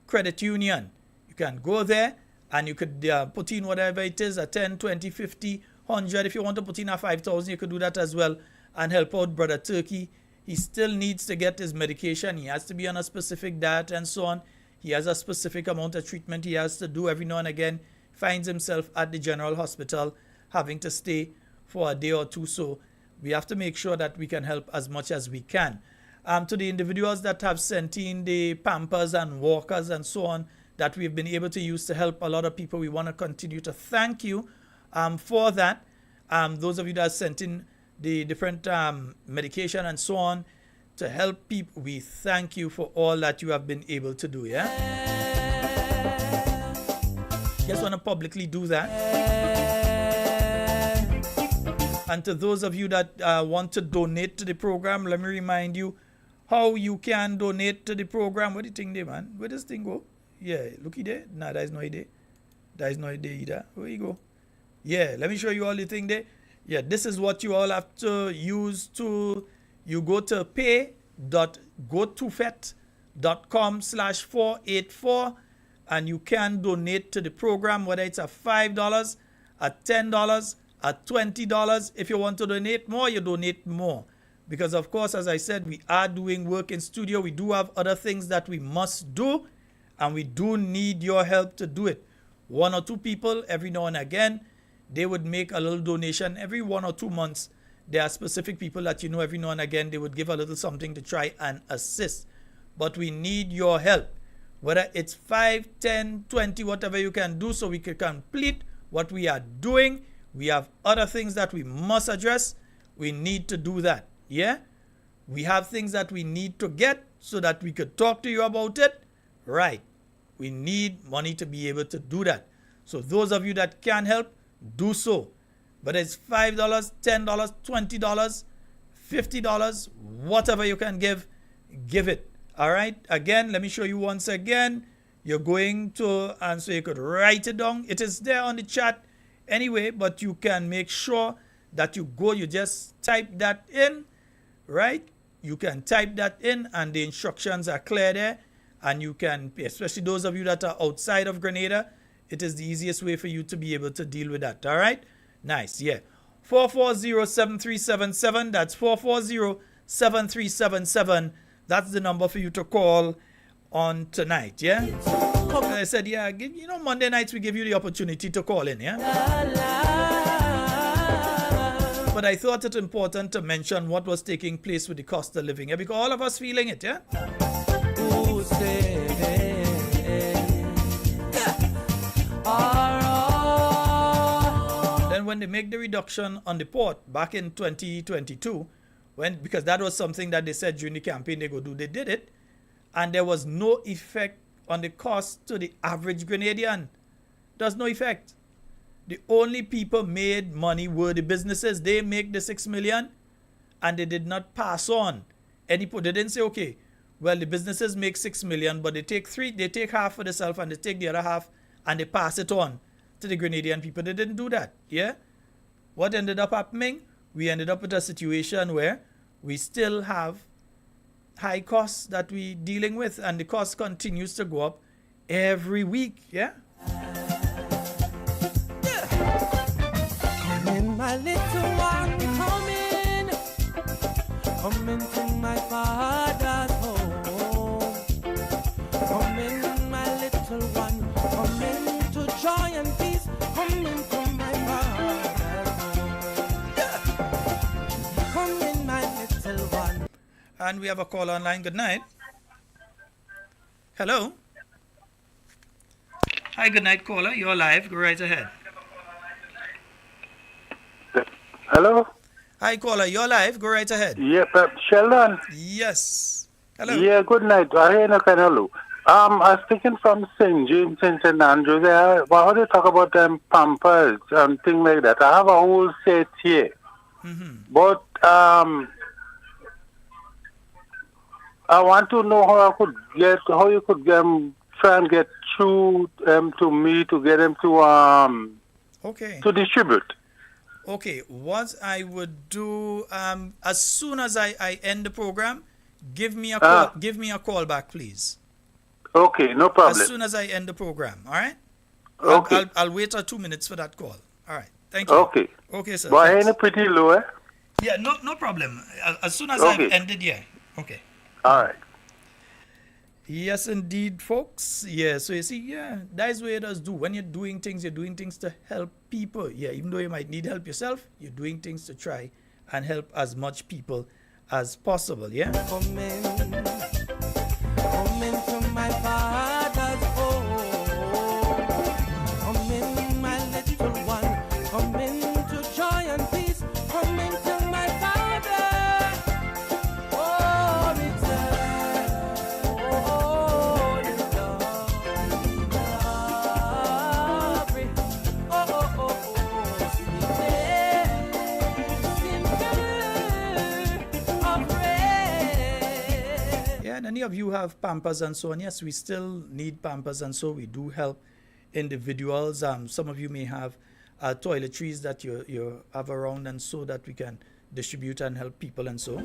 Credit Union. You can go there and you could put in whatever it is, a 10, 20, 50, 100. If you want to put in a 5,000, you could do that as well and help out brother Turkey. He still needs to get his medication. He has to be on a specific diet and so on. He has a specific amount of treatment he has to do every now and again. Finds himself at the general hospital having to stay for a day or two. So we have to make sure that we can help as much as we can. To the individuals that have sent in the pampers and walkers and so on that we've been able to use to help a lot of people, we want to continue to thank you for that. Those of you that sent in the different medication and so on to help people, we thank you for all that you have been able to do, yeah? Just want to publicly do that. And to those of you that want to donate to the program, let me remind you how you can donate to the program. What do you think there, man? Where does this thing go? Yeah, looky there. Nah, that is no idea. That is no idea either. Where you go? Yeah, let me show you all the thing there. Yeah, this is what you all have to use to, you go to pay.gotofet.com/484 and you can donate to the program, whether it's a $5, a $10, At $20, if you want to donate more, you donate more. Because, of course, as I said, we are doing work in studio. We do have other things that we must do, and we do need your help to do it. 1 or 2 people, every now and again, they would make a little donation. Every 1 or 2 months, there are specific people that you know every now and again, they would give a little something to try and assist. But we need your help. Whether it's 5, 10, 20, whatever you can do so we can complete what we are doing. We have other things that we must address. We need to do that. Yeah? We have things that we need to get so that we could talk to you about it. Right. We need money to be able to do that. So those of you that can help, do so. But it's $5, $10, $20, $50, whatever you can give it. All right. Again, let me show you once again. You're going to, and so you could write it down. It is there on the chat anyway, but you can make sure that you go, you just type that in, right? You can type that in and the instructions are clear there. And you can, especially those of you that are outside of Grenada, it is the easiest way for you to be able to deal with that. All right? Nice, yeah. 440-7377. That's 440-7377. That's the number for you to call on tonight, yeah? As I said, yeah, you know, Monday nights we give you the opportunity to call in, yeah? But I thought it important to mention what was taking place with the cost of living, yeah? Because all of us feeling it, yeah? Then when they make the reduction on the port back in 2022, because that was something that they said during the campaign they did it, and there was no effect on the cost to the average Grenadian. There's no effect. The only people made money were the businesses. They make the 6 million and they did not pass on any. They didn't say, okay, well, the businesses make 6 million, but they take half for themselves and they take the other half and they pass it on to the Grenadian people. They didn't do that. Yeah? What ended up happening? We ended up with a situation where we still have high costs that we're dealing with, and the cost continues to go up every week. Yeah? Come in, my little one, come into my father's home. Come in, my little one, come into joy and peace. Come into my father's home. Come in, my little one. And we have a call online. Good night. Hello. Hi, good night, caller. You're live. Go right ahead. Hello? Hi, caller. You're live. Go right ahead. Yeah, Sheldon? Yes. Hello. Yeah, good night. Hello. I'm speaking from St. James and St. Andrews. How do you talk about Pampers and things like that? I have a whole set here. Mm-hmm. But I want to know how you could try and get through to me to get them to to distribute. Okay, what I would do as soon as I end the program, give me a call. Give me a call back, please. Okay, no problem. As soon as I end the program, all right? Okay. I'll wait 2 minutes for that call. All right. Thank you. Okay. Okay, sir. But ain't it pretty low, eh? Yeah, no problem. As soon as I've ended, yeah. Okay. All right. Yes, indeed, folks. Yeah, so you see, yeah, that's what it does do. When you're doing things to help people. Yeah, even though you might need help yourself, you're doing things to try and help as much people as possible, yeah? Come into my father's home. Come in, my little one. Come into joy and peace. Come into my father. Oh, and any of you have Pampers and so on, yes, we still need Pampers and so we do help individuals. Some of you may have toiletries that you have around and so that we can distribute and help people and so.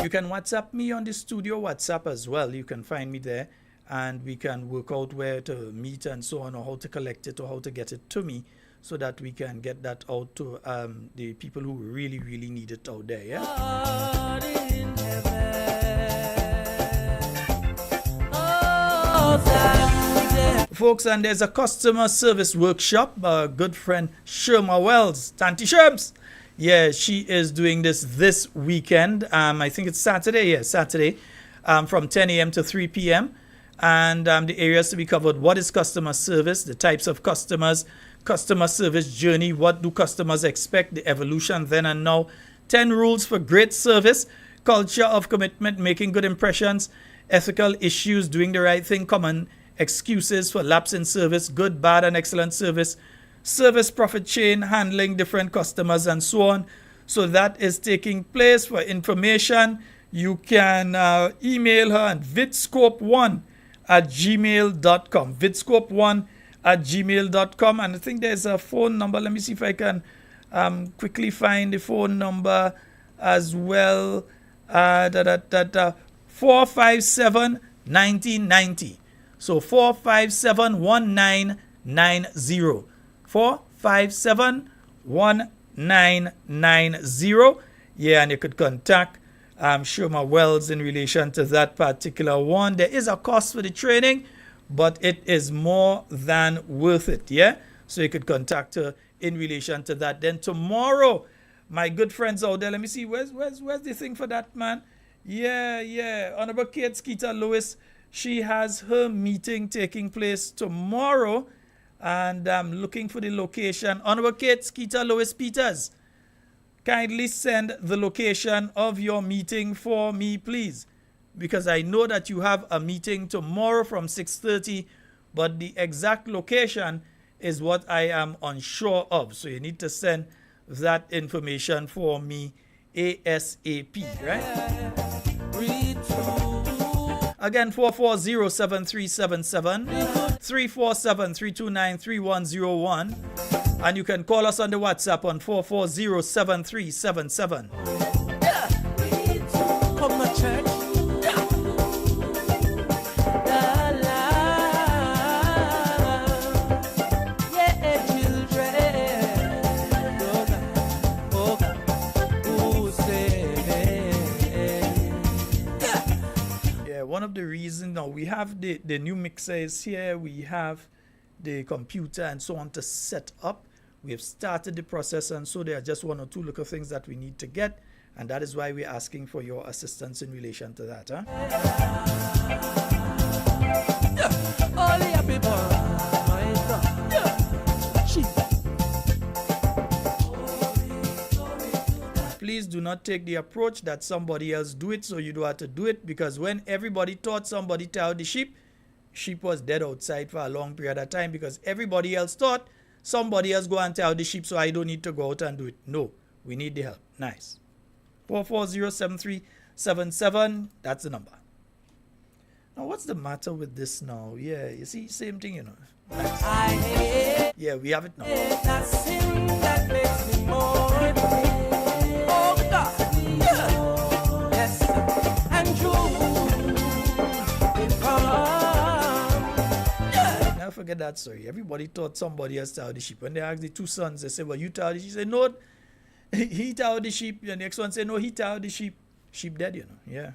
You can WhatsApp me on the studio WhatsApp as well. You can find me there and we can work out where to meet and so on, or how to collect it, or how to get it to me, so that we can get that out to the people who really, really need it out there. Yeah. Folks, and there's a customer service workshop. Good friend Sherma Wells, Tanti Sherms. Yeah, she is doing this weekend. I think it's Saturday. Yeah, Saturday, from 10 a.m. to 3 p.m. And the areas to be covered: what is customer service, the types of customers, customer service journey, what do customers expect, the evolution then and now, 10 rules for great service, culture of commitment, making good impressions, ethical issues, doing the right thing, common excuses for lapse in service, good, bad, and excellent service, service profit chain, handling different customers, and so on. So that is taking place. For information, you can email her at vidscope1@gmail.com. vidscope1@gmail.com. And I think there's a phone number. Let me see if I can quickly find the phone number as well. 457-1990. So 457-1990. 457-1990. Yeah, and you could contact Sherma Wells in relation to that particular one. There is a cost for the training, but it is more than worth it. Yeah, so you could contact her in relation to that. Then tomorrow, my good friends out there, let me see, where's the thing for that, man? Yeah. Honorable Kate Skeeter Lewis, she has her meeting taking place tomorrow, and I'm looking for the location. Honorable Kate Skeeter Lewis Peters, kindly send the location of your meeting for me, please, because I know that you have a meeting tomorrow from 6:30, but the exact location is what I am unsure of. So you need to send that information for me ASAP, right? Again, 440-7377, 347-329-3101. And you can call us on the WhatsApp on 440-7377. Come to church. One of the reasons now we have the new mixers here, we have the computer and so on to set up. We have started the process, and so there are just one or two little things that we need to get, and that is why we're asking for your assistance in relation to that. Please do not take the approach that somebody else do it, so you don't have to do it, because when everybody thought somebody tied the sheep was dead outside for a long period of time, because everybody else thought somebody else go and tie the sheep, so I don't need to go out and do it. No, we need the help. Nice. 440-7377, that's the number. Now, what's the matter with this now? Yeah, you see, same thing, you know. Nice. Yeah, we have it now. Never forget that story. Everybody thought somebody else tied the sheep. When they asked the two sons, they said, well, you tied the sheep. He said, no, he tied the sheep. And the next one said, no, he tied the sheep. Sheep dead, you know. Yeah.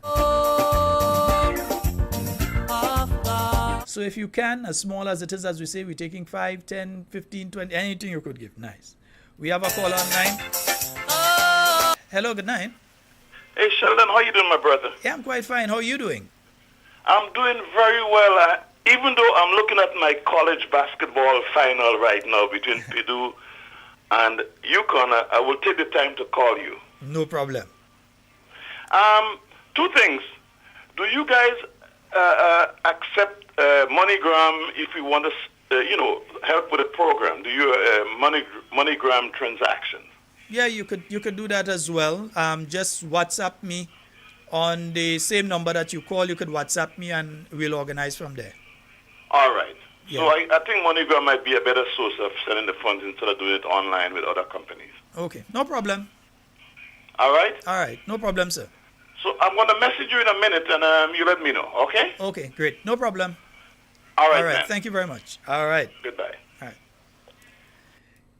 So if you can, as small as it is, as we say, we're taking 5, 10, 15, 20, anything you could give. Nice. We have a call online. Hello, good night. Hey, Sheldon, how you doing, my brother? Yeah, I'm quite fine. How are you doing? I'm doing very well. Even though I'm looking at my college basketball final right now between Purdue and UConn, I will take the time to call you. No problem. Two things. Do you guys accept MoneyGram if you want to, help with a program? Do you MoneyGram transactions? Yeah, you could do that as well. Just WhatsApp me on the same number that you call. You could WhatsApp me and we'll organize from there. All right. Yeah. So I think MoneyGram might be a better source of sending the funds instead of doing it online with other companies. Okay, no problem. All right? All right, no problem, sir. So I'm going to message you in a minute and you let me know, okay? Okay, great. No problem. All right, All right. man. Thank you very much. All right. Goodbye. All right.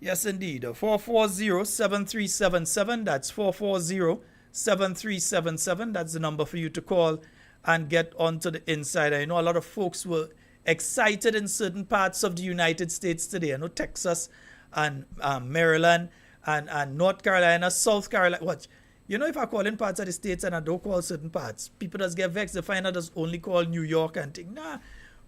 Yes, indeed. 440-7377. That's 440-7377. That's the number for you to call and get onto the inside. I know a lot of folks were excited in certain parts of the United States today. I know Texas and Maryland and North Carolina, South Carolina. Watch. You know, if I call in parts of the states and I don't call certain parts, people just get vexed. They find out just only call New York and think, nah.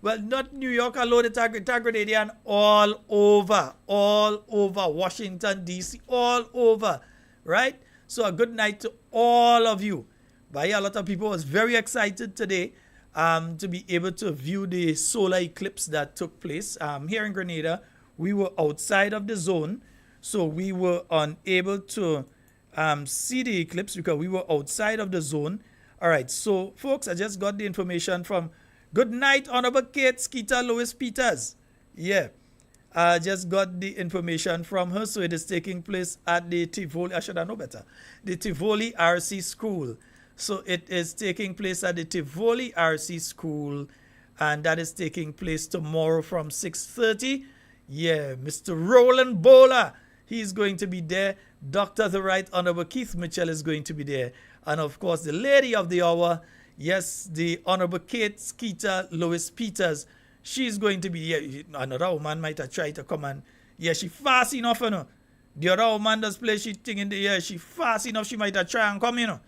Well, not New York alone, it's Grenadian all over Washington, D.C., all over, right? So a good night to all of you. But yeah, a lot of people was very excited today to be able to view the solar eclipse that took place. Here in Grenada, we were outside of the zone, so we were unable to see the eclipse because we were outside of the zone. All right, so folks, I just got the information from good night, Honorable Kate Skeeter Lois Peters. Yeah, I just got the information from her. So it is taking place at the Tivoli. I should have known better. The Tivoli RC School. So it is taking place at the Tivoli RC School. And that is taking place tomorrow from 6:30. Yeah, Mr. Roland Bowler, he's going to be there. Dr. The Right Honorable Keith Mitchell is going to be there. And of course, the lady of the hour, yes, the Honorable Kate Skeeter Lois Peters. She's going to be here. Another woman might have tried to come and, yeah, she fast enough, you know. The other woman does play, she thing in the air. She fast enough, she might have tried and come, you know.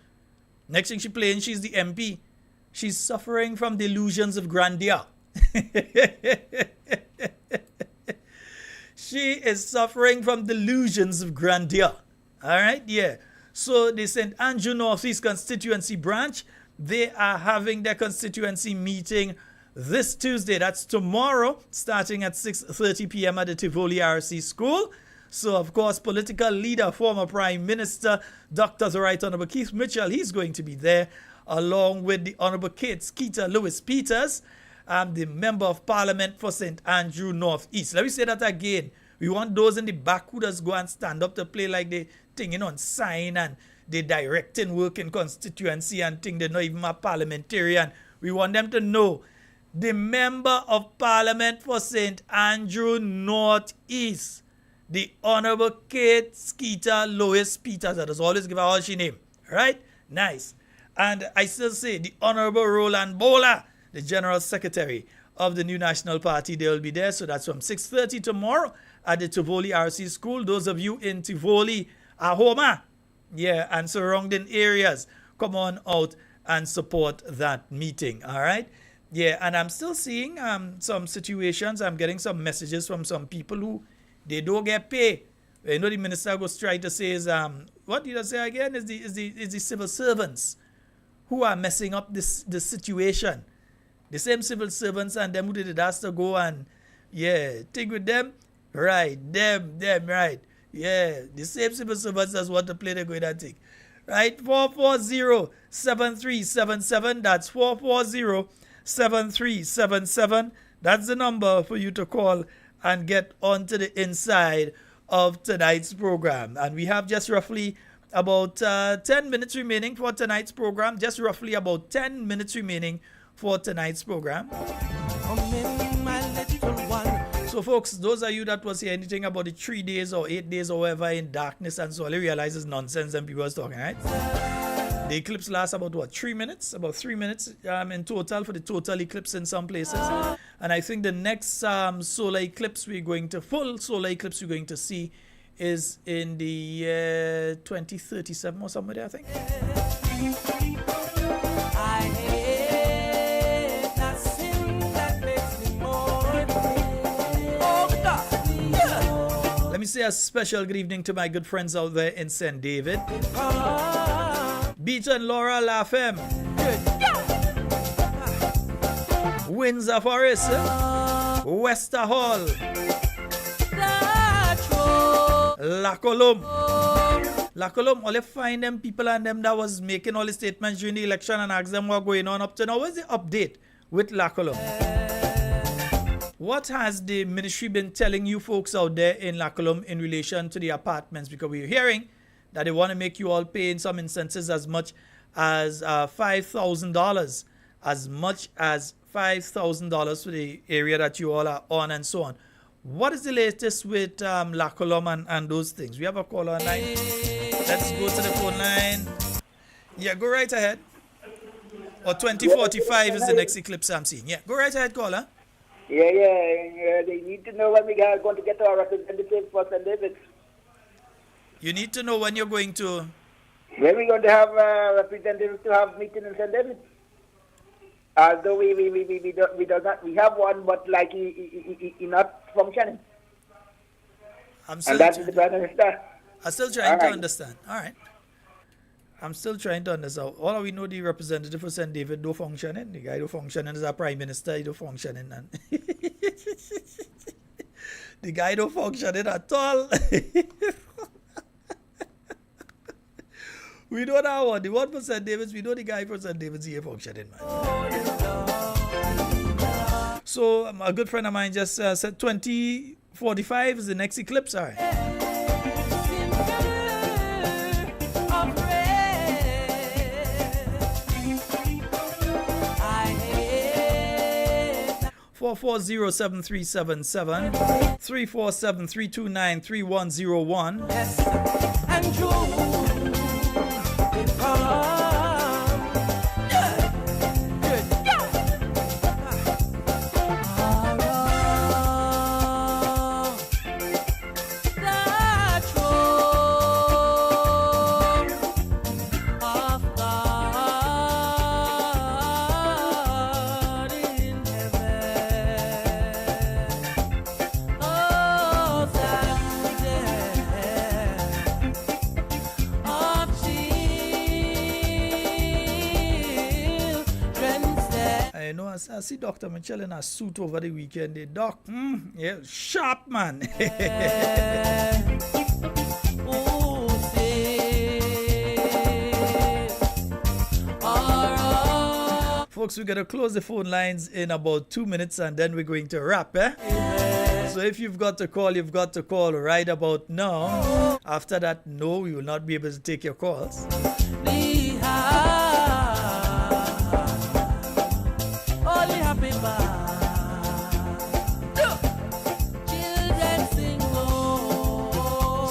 Next thing she playing, she's the MP. She's suffering from delusions of grandeur. She is suffering from delusions of grandeur. All right, yeah. So the St. Andrew Northeast Constituency branch, they are having their constituency meeting this Tuesday. That's tomorrow, starting at 6:30 p.m. at the Tivoli RC School. So, of course, political leader, former Prime Minister, Dr. The Right Honorable Keith Mitchell, he's going to be there, along with the Honorable Kate Skeeter Lois Peters, the Member of Parliament for St. Andrew Northeast. Let me say that again. We want those in the back who just go and stand up to play like they thing, on sign and they directing work in constituency and think they're not even a parliamentarian. We want them to know the Member of Parliament for St. Andrew Northeast, the Honorable Kate Skeeter Lois Peters. That is always give her all she name. Right? Nice. And I still say the Honorable Roland Bowler, the General Secretary of the New National Party. They will be there. So that's from 6:30 tomorrow at the Tivoli RC School. Those of you in Tivoli, Ahoma, yeah, and surrounding areas, come on out and support that meeting. All right? Yeah, and I'm still seeing some situations. I'm getting some messages from some people who they don't get paid. You know, the minister goes try to say is what did I say again? Is the civil servants who are messing up the situation. The same civil servants and them who did it has to go and think with them. Right, them, right. Yeah, the same civil servants that's want to play the good and thing. Right, 440-7377. That's 440-7377. That's the number for you to call and get onto the inside of tonight's program. And we have just roughly about 10 minutes remaining for tonight's program. Just roughly about 10 minutes remaining for tonight's program. So, folks, those of you that was here anything about the 3 days or 8 days or whatever in darkness and so on, you realize it's nonsense and people was talking, right? The eclipse lasts about, 3 minutes? About 3 minutes in total for the total eclipse in some places. And I think the next solar eclipse full solar eclipse we're going to see is in the year 2037 or somewhere, I think. Let me say a special good evening to my good friends out there in St. David. Beaton Laura Lafem. Windsor Forest. Wester Hall. La Colombe. All you find them people and them that was making all the statements during the election and ask them what going on up to now. What's the update with La Colombe? What has the ministry been telling you folks out there in La Colombe in relation to the apartments? Because we're hearing that they want to make you all pay in some instances as much as $5,000. As much as $5,000 for the area that you all are on and so on. What is the latest with La Colombe and those things? We have a caller online. Let's go to the phone line. Yeah, go right ahead. Or 2045 is the next eclipse I'm seeing. Yeah, go right ahead, caller. Yeah. They need to know when we are going to get our representative for St. David's. You need to know when you're going to... When we're going to have representatives to have meeting in St. David's. Although we have one, but like he not functioning. And that's the Prime Minister. I'm still trying to understand. All right. I'm still trying to understand. All we know, the representative for St. David don't functioning. The guy don't functioning as a Prime Minister, he don't functioning. The guy don't functioning at all. We don't have one. The one for St. David's, we know the guy for St. David's, he ain't functioning, man. So, a good friend of mine just said 2045 is the next eclipse. All right. 440-7377 347-329-3101. Yes, and you I see Dr. Mitchell in a suit over the weekend. The doc, yeah, sharp man. Folks, we're going to close the phone lines in about 2 minutes and then we're going to wrap, eh? So if you've got to call, you've got to call right about now. After that, no, we will not be able to take your calls.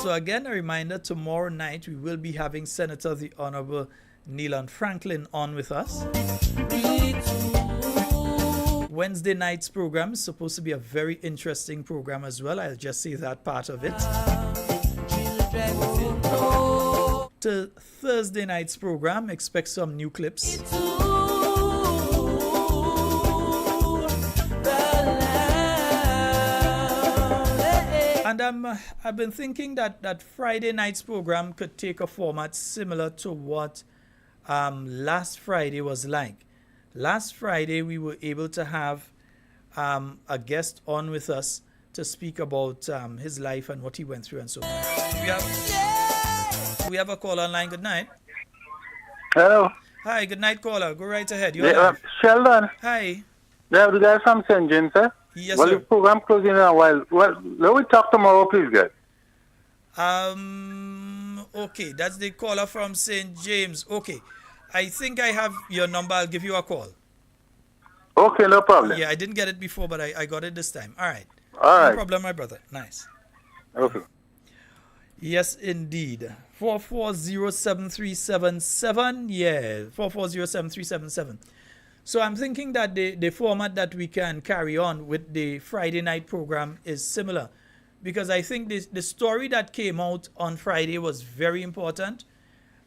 So again, a reminder, tomorrow night we will be having Senator the Honorable Neelan Franklin on with us. Wednesday night's program is supposed to be a very interesting program as well. I'll just say that part of it. To Thursday night's program, expect some new clips. And I've been thinking that Friday night's program could take a format similar to what last Friday was like. Last Friday, we were able to have a guest on with us to speak about his life and what he went through and so on. We have a caller online. Good night. Hello. Hi, good night, caller. Go right ahead. Sheldon. Hi. Yeah, the guy from St. James, sir. Yes, well, sir. The program closing in a while. Well, let me talk tomorrow, please, guys. Okay, that's the caller from St. James. Okay, I think I have your number. I'll give you a call. Okay, no problem. Yeah, I didn't get it before, but I got it this time. All right. All right. No problem, my brother. Nice. Okay. Yes, indeed. 440-7377. Yeah, 440-7377. So I'm thinking that the format that we can carry on with the Friday night program is similar. Because I think the story that came out on Friday was very important.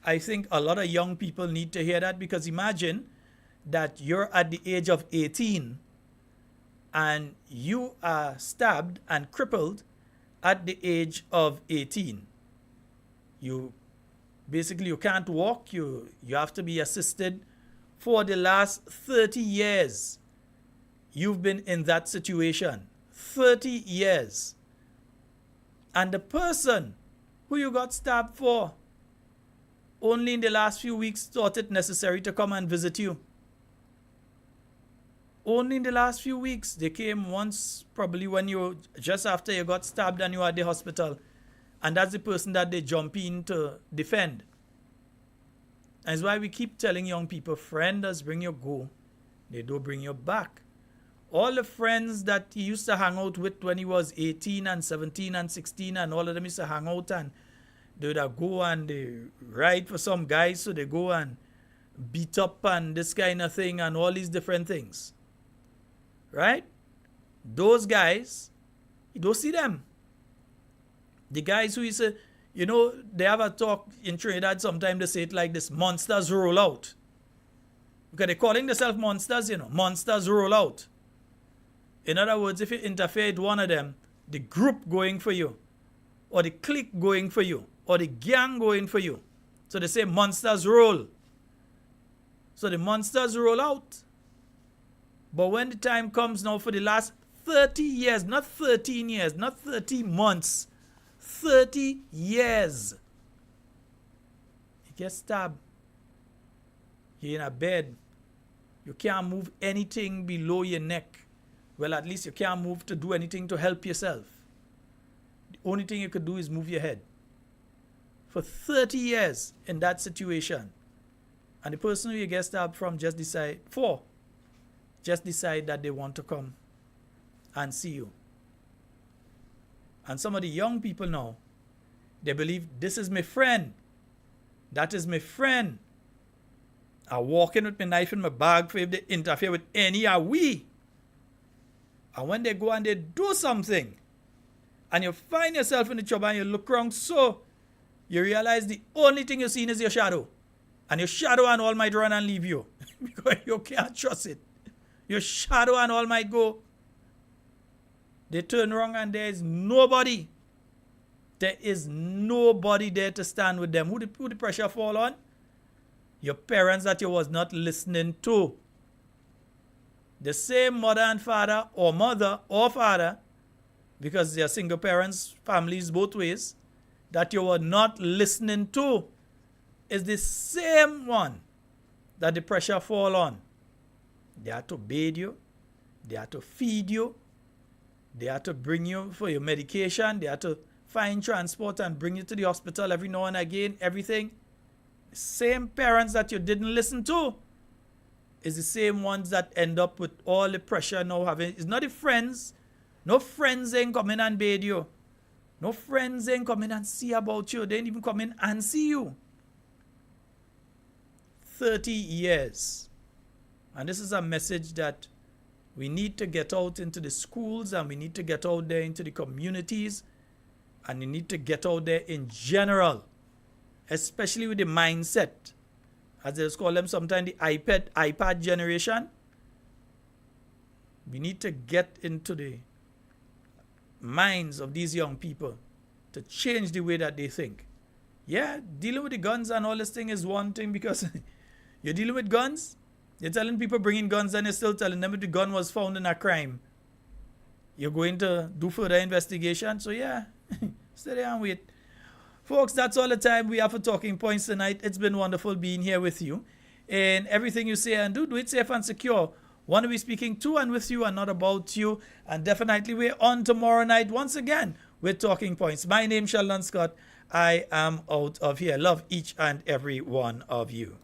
I think a lot of young people need to hear that, because imagine that you're at the age of 18 and you are stabbed and crippled at the age of 18. You can't walk, you have to be assisted. For the last 30 years, you've been in that situation. 30 years. And the person who you got stabbed for only in the last few weeks thought it necessary to come and visit you. Only in the last few weeks. They came once, probably when just after you got stabbed and you were at the hospital. And that's the person that they jump in to defend. That's why we keep telling young people, friend does bring you go. They don't bring you back. all the friends that he used to hang out with when he was 18 and 17 and 16 and all of them used to hang out and they would go and they ride for some guys, so they go and beat up and this kind of thing and all these different things. Right? Those guys, you don't see them. The guys who is, they have a talk in Trinidad, sometimes they say it like this, monsters roll out. Because they're calling themselves monsters, monsters roll out. In other words, if you interfere with one of them, the group going for you, or the clique going for you, or the gang going for you. So they say monsters roll. So the monsters roll out. But when the time comes now for the last 30 years, not 13 years, not 30 months, 30 years, you get stabbed. You're in a bed. You can't move anything below your neck. Well, at least you can't move to do anything to help yourself. The only thing you could do is move your head. For 30 years in that situation. And the person who you get stabbed from just decide that they want to come and see you. And some of the young people now, they believe this is my friend. That is my friend. I walk in with my knife in my bag for if they interfere with any of we. And when they go and they do something, and you find yourself in the trouble and you look around, so you realize the only thing you're seeing is your shadow. And your shadow and all might run and leave you. Because you can't trust it. Your shadow and all might go. They turn around and there is nobody. There is nobody there to stand with them. Who the pressure fall on? Your parents that you was not listening to. The same mother and father, or mother or father, because they are single parents, families both ways, that you were not listening to, is the same one that the pressure fall on. They are to bathe you, they are to feed you, they are to bring you for your medication, they are to find transport and bring you to the hospital every now and again, everything. The same parents that you didn't listen to is the same ones that end up with all the pressure now having. It's not the friends. No friends ain't coming and bathe you. No friends ain't coming and see about you. They ain't even come in and see you. 30 years. And this is a message that we need to get out into the schools, and we need to get out there into the communities, and we need to get out there in general, especially with the mindset, as they call them sometimes, the iPad generation. We need to get into the minds of these young people to change the way that they think. Yeah, dealing with the guns and all this thing is one thing, because you're dealing with guns, you're telling people bringing guns and you're still telling them if the gun was found in a crime, you're going to do further investigation. So yeah, stay there and wait. Folks, that's all the time we have for Talking Points tonight. It's been wonderful being here with you. And everything you say and do it safe and secure. Want to be speaking to and with you and not about you. And definitely we're on tomorrow night once again with Talking Points. My name's Sheldon Scott. I am out of here. Love each and every one of you.